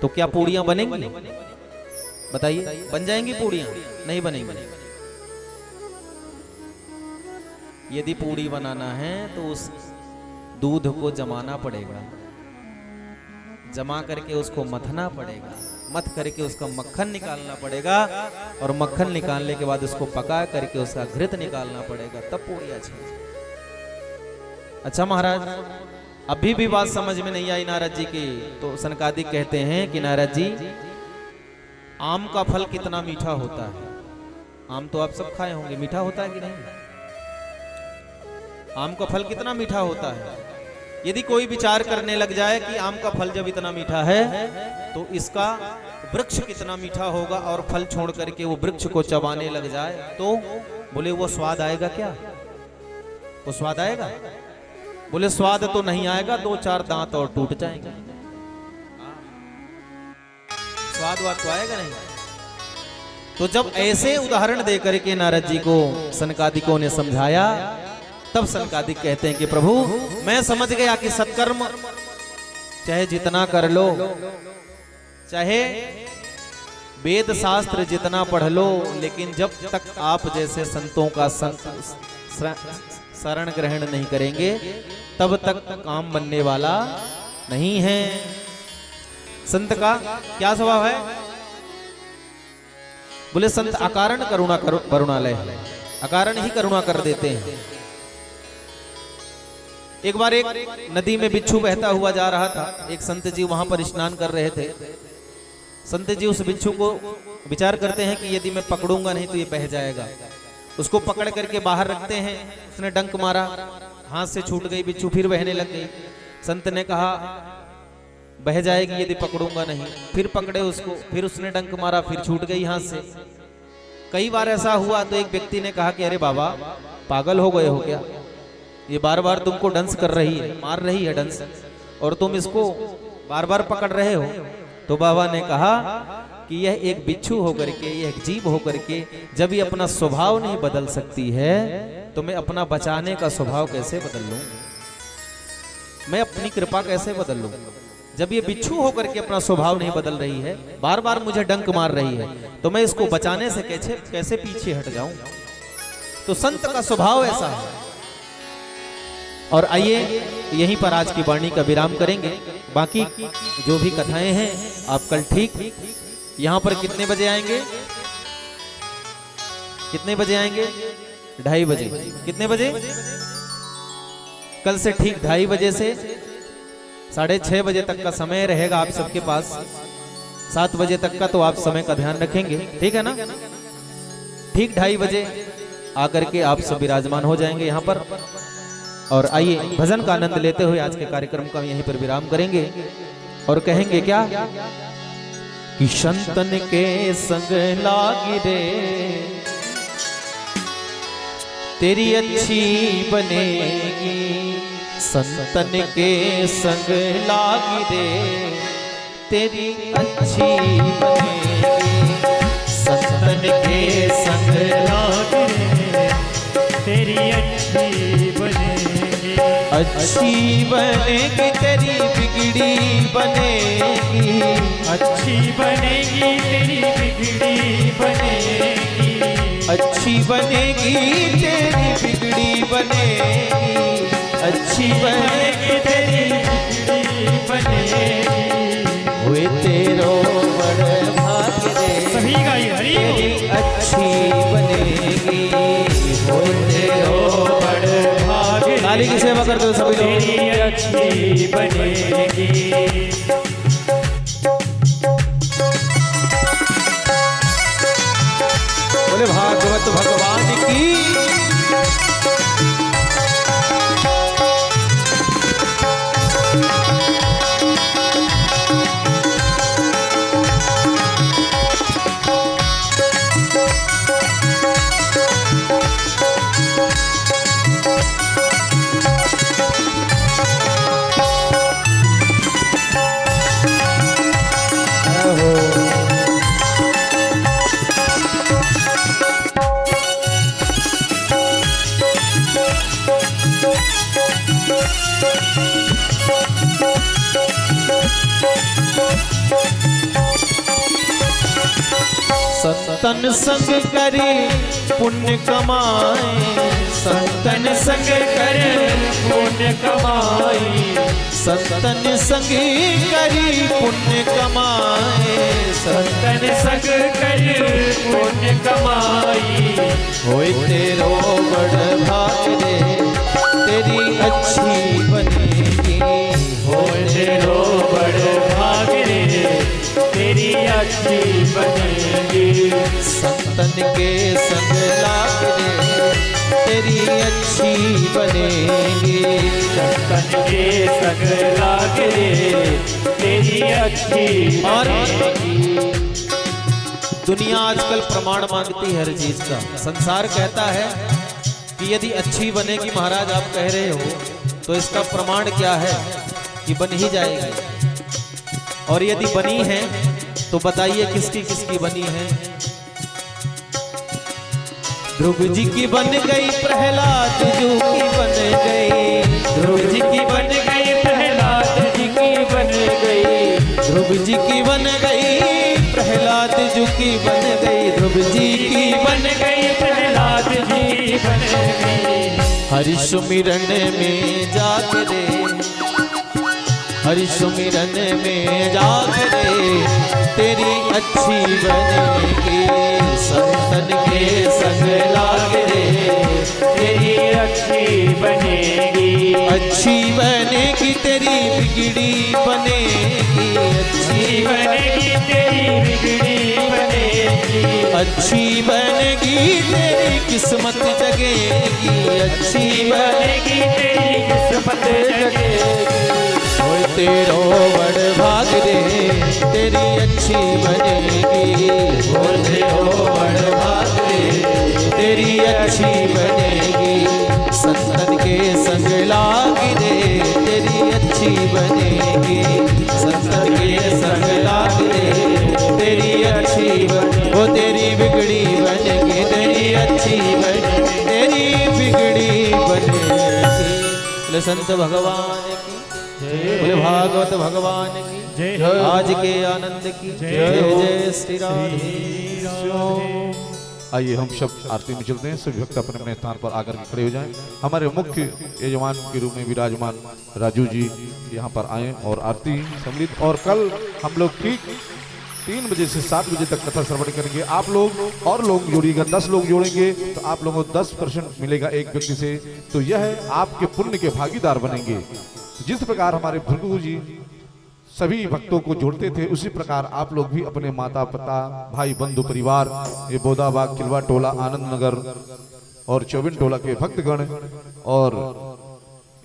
तो क्या पूड़ियां बनेंगी? बताइए, बन जाएंगी पूड़ियां? नहीं बनेंगी। यदि पूड़ी बनाना है तो उस दूध को जमाना पड़ेगा, जमा करके उसको मथना पड़ेगा, मथ करके उसका मक्खन निकालना पड़ेगा, और मक्खन निकालने के बाद उसको पका करके उसका घृत निकालना पड़ेगा, तब पूरी अच्छी। अच्छा महाराज अभी भी बात समझ में नहीं आई नारद जी की। तो सनकादिक कहते हैं कि नारद जी आम का फल कितना मीठा होता है। आम तो आप सब खाए होंगे, मीठा होता है कि नहीं? आम का फल कितना मीठा होता है। यदि कोई विचार करने लग जाए कि आम का फल जब इतना मीठा है तो इसका वृक्ष कितना मीठा होगा, और फल छोड़ करके वो वृक्ष को चबाने लग जाए, तो बोले वो स्वाद आएगा क्या? वो स्वाद आएगा? बोले स्वाद तो नहीं आएगा, 2-4 दांत और टूट जाएंगे। स्वाद वाद तो आएगा नहीं। तो जब ऐसे उदाहरण दे करके नारद जी को सनकादिकों ने समझाया, तब सनकादिक कहते हैं कि प्रभु मैं समझ गया कि सत्कर्म चाहे जितना कर लो, चाहे वेद शास्त्र जितना पढ़ लो, लेकिन जब तक आप जैसे संतों का शरण ग्रहण नहीं करेंगे तब तक काम बनने वाला नहीं है। संत का क्या स्वभाव है? बोले संत अकारण करुणा करुणालय है, अकारण ही करुणा कर देते हैं। एक बार एक नदी में बिच्छू बहता हुआ जा रहा था। एक संत जी वहां पर स्नान कर रहे थे। संत जी उस बिच्छू को विचार करते हैं कि यदि मैं पकड़ूंगा नहीं तो ये बह जाएगा। उसको पकड़ करके बाहर रखते हैं। उसने डंक मारा, हाथ से छूट गई बिच्छू, फिर बहने लग गई। संत ने कहा बह जाएगी यदि पकड़ूंगा नहीं। फिर पकड़े उसको, फिर उसने डंक मारा, फिर छूट गई हाथ से। कई बार ऐसा हुआ तो एक व्यक्ति ने कहा कि अरे बाबा पागल हो गए हो क्या? ये बार बार तुमको डंस कर रही है, मार रही है डंस, और तुम इसको बार बार पकड़ रहे हो। तो बाबा ने कहा कि यह एक बिच्छू होकर के, यह एक जीव होकर के जब ये अपना स्वभाव नहीं बदल सकती है तो मैं अपना बचाने का स्वभाव कैसे बदल लूं? मैं अपनी कृपा कैसे बदल लूं? जब ये बिच्छू होकर के अपना स्वभाव नहीं बदल रही है, बार बार मुझे डंक मार रही है, तो मैं इसको बचाने से कैसे पीछे हट जाऊं? तो संत का स्वभाव ऐसा है और आइए यहीं पर आज की वाणी का विराम करेंगे। बाकी जो भी कथाएं हैं आप कल ठीक यहाँ पर कितने बजे आएंगे? कितने बजे आएंगे? 2:30 बजे। कितने बजे? कल से ठीक 2:30 बजे से 6:30 बजे तक का समय रहेगा आप सबके पास। 7 बजे तक का तो आप समय का ध्यान रखेंगे, ठीक है ना? ठीक 2:30 बजे आकर के आप सब विराजमान हो जाएंगे यहाँ पर। और आइए भजन का आनंद लेते हुए आज के कार्यक्रम का यहीं पर विराम करेंगे और कहेंगे क्या कि संतन के संग लागी रे तेरी अच्छी बनेगी, संतन के संग लागी रे तेरी अच्छी बनेगी, संतन के संग लागी रे तेरी अच्छी बनेगी, अच्छी बनेगी तेरी बिगड़ी बनेगी, अच्छी बनेगी तेरी बिगड़ी बनेगी, अच्छी बनेगी तेरी बिगड़ी बनेगी, अच्छी बनेगी तेरी बिगड़ी बनेगी। हुए तेरो बड़ भाग रे सभी गाइए हरि तेरी अच्छी बनेगी, हुए तेरो बड़ भाग रे। ताली की सेवा करते हो सभी लोग। तेरी अच्छी बनेगी, बोले भागवत भगवान की। संतन संग करी पुण्य कमाए, संतन संग करे पुण्य कमाई, संतन संग करी पुण्य कमाए, संतन संग कर पुण्य कमाई, होए तेरो बड़ भाग रे तेरी अच्छी बनेगी, होए तेरो बड़ भाग रे तेरी अच्छी बनेगी, संतन के संग लाग रे तेरी अच्छी बनेगी, संतन के संग लाग रे तेरी अच्छी और बनेगी। दुनिया आजकल प्रमाण मांगती है हर चीज का। संसार कहता है कि यदि अच्छी बनेगी महाराज आप कह रहे हो तो इसका प्रमाण क्या है कि बन ही जाएगी। और यदि बनी है तो बताइए किसकी किसकी बनी है। ध्रुव जी की बन गई, प्रहलाद जी की बन गई, ध्रुव जी की बन गई, प्रहलाद जी की बन गई, ध्रुव जी की बन गई, प्रहलाद जी की बन गई, ध्रुव जी की बन गई, प्रहलाद जी बन गई। हरि सुमिरन में जाग रे, हरि सुमिरन में जाग रे तेरी अच्छी बनेगी, संतन के संग लाग रे तेरी अच्छी बनेगी, अच्छी बनेगी तेरी बिगड़ी बनेगी, अच्छी बनेगी तेरी बिगड़ी बनेगी, अच्छी बनेगी तेरी किस्मत जगेगी, अच्छी बनेगी तेरी किस्मत जगेगी। होए तेरो बड़ भाग रे तेरी अच्छी बनेगी, होए तेरो बड़ भाग रे तेरी अच्छी बनेगी, संतन के संग लागी रे तेरी अच्छी बनेगी, संतन के संग लागी रे तेरी अच्छी बनेगी, वो तेरी बिगड़ी बनेगी तेरी अच्छी बनेगी, तेरी बिगड़ी बनेगी। बोले संत भगवान की, बोले भागवत भगवान की जय। आज के आनंद की जय जय श्री राधे। आइए हम सब आरती में चलते हैं। सभी भक्त अपने अपने स्थान पर आकर के खड़े हो जाएं। हमारे मुख्य यजमान के रूप में विराजमान राजू जी यहाँ पर आए और आरती सम्मिलित। और कल हम लोग ठीक 3 बजे से 7 बजे तक कथा श्रवण करेंगे। आप लोग और लोग जोड़िएगा, 10 लोग जोड़ेंगे तो आप लोगों को 10% मिलेगा एक व्यक्ति से। तो यह आपके पुण्य के भागीदार बनेंगे। जिस प्रकार हमारे भृगु जी सभी भक्तों को जोड़ते थे, उसी प्रकार आप लोग भी अपने माता पिता भाई बंधु परिवार, ये बोदाबाग किलवा टोला आनंद नगर और चौबिन टोला के भक्तगण और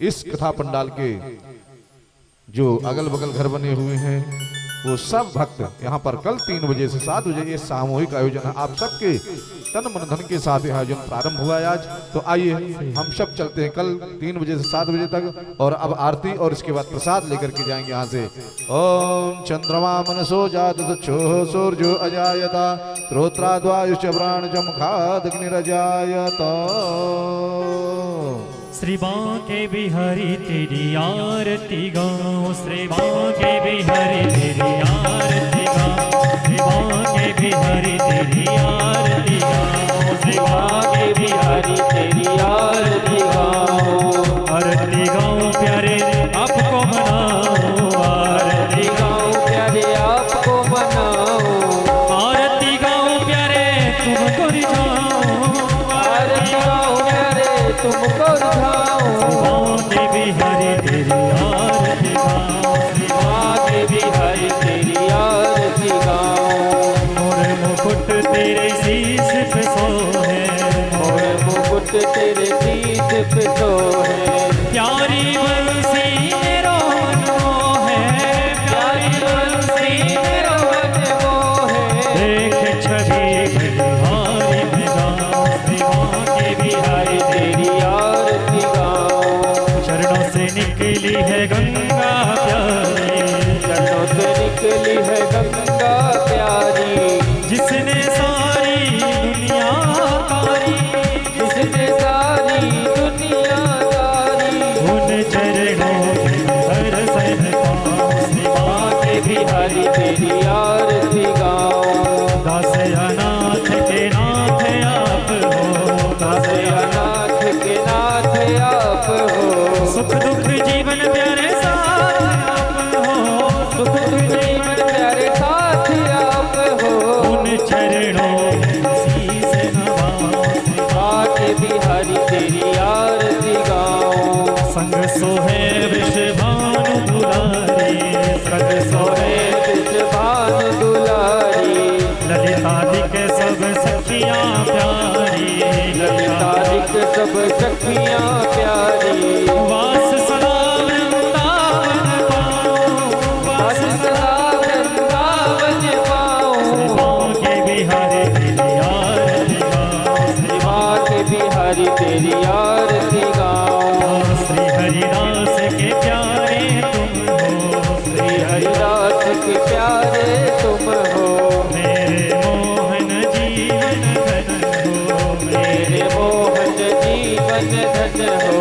इस कथा पंडाल के जो अगल बगल घर बने हुए हैं वो सब भक्त यहाँ पर कल 3 बजे से 7 बजे ये सामूहिक आयोजन है। आप सबके तन मन धन के साथ यह आयोजन प्रारंभ हुआ है आज। तो आइए हम सब चलते हैं कल 3 बजे से 7 बजे तक। और अब आरती और इसके बाद प्रसाद लेकर के जाएंगे यहाँ से। ओम चंद्रमा मनसो जात चोह सूर्यो अजायता श्रोत्राद्वायुष प्राणज मुखादग्निरजायता। श्री बांके बिहारी तेरी आरती गाऊं, श्री बांके बिहारी तेरी आरती गाऊं, श्री बांके बिहारी तेरी आरती गाऊं, श्री बांके बिहारी तेरी आरती गाऊं। आरती गाऊं प्यारे आपको मनाऊं, आरती गाऊं प्यारे आपको मनाऊं, आरती गाऊं प्यारे तुमको रिझाऊं, आरती गाऊं प्यारे तुमको रिझाऊं। बांके बिहारी तेरी आरती गाऊं, श्री बांके बिहारी तेरी आरती गाऊं। मोर मुकुट तेरे शीश पे सोहे, मोर मुकुट तेरे शीश पे सोहे। प्यारी बंसी मेरो मन मोहे, प्यारी बंसी मेरो मन मोहे। देख छवि बिहारी में गाऊं, श्री बांके बिहारी तेरी आरती गाऊं। चरणों से निकली है गंगा प्यारी, चरणों से निकली है गंगा प्यारी। जिसने सारी दुनिया तारी, जिसने सारी दुनिया तारी। उन चरणों में दर्शन पाऊं, श्री बांके बिहारी तेरी आरती गाऊं। दास अनाथ के नाथ आप हो, दास अनाथ के नाथ आप हो। सुख दुख जीवन प्यारे साथ आप हो, सुख दुख जीवन प्यारे साथ आप हो। उन चरणों में शीश नवाऊं, श्री बांके बिहारी तेरी आरती गाऊं। संग सोहे वृषभानु दुलारी, संग सोहे वृषभानु दुलारी। ललितादिक सब सखियां प्यारी, ललितादिक सब सखियां प्यारी। वास सदा वृंदावन पाऊं, वास सदा वृंदावन पाऊं। श्री बांके बिहारी तेरी आरती गाऊं, श्री बांके बिहारी तेरी आरती गाऊं। श्री हरिदास के प्यारे तुम हो, श्री हरिदास के प्यारे तुम हो। मेरे मोहन जीवन धन हो, मेरे मोहन जीवन धन हो।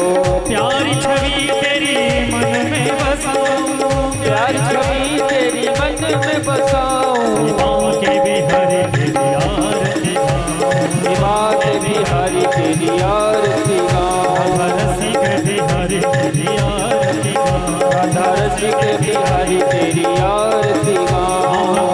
प्यारी छवि तेरी मन में बसाऊं, प्यारी छवि तेरी मन में बसाऊं। श्री बांके बिहारी तेरी आरती गाऊं, श्री बांके बिहारी तेरी आरती गाऊं। रसिक बिहारी तेरी आरती गाऊं, राधा रसिक बिहारी तेरी आरती गाऊं।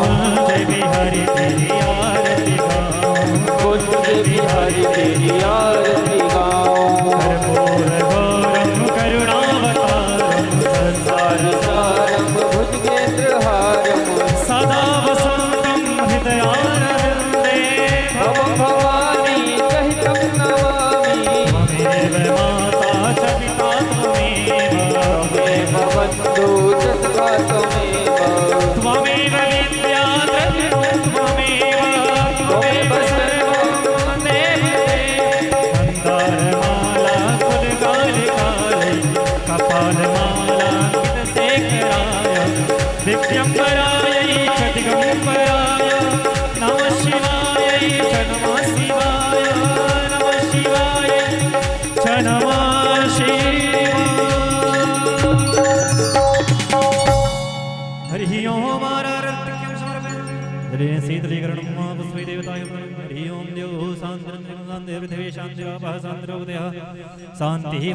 जय बिहारी तेरी आरती गाऊं, कुंज बिहारी तेरी आरती गाऊं। कर्पूर गौरम करुणावतारम, संसार सारम भुजगेंद्रहारम। सदा वसंतम हृदयारविंदे, भव भवानी सहितं नमामि। त्वमेव माता च पिता त्वमेव, त्वमेव बन्धु च सखा त्वमेव। त्वमेव विद्या द्रविणं त्वमेव, त्वमेव सर्वं त्वमेव ते। मंदारमाला फुलगालिकायै, कपालमाला कितशेखराय। दिव्यंबरायै च दिगंबराय, नमः शिवायै च नमः शिवाय, नमः शिवाय च नमः शिवाय। हरि ओम। शीतलीकरणं पुष्पै देवताय हरि ओम देव शांति पृथ्वी शांति शांति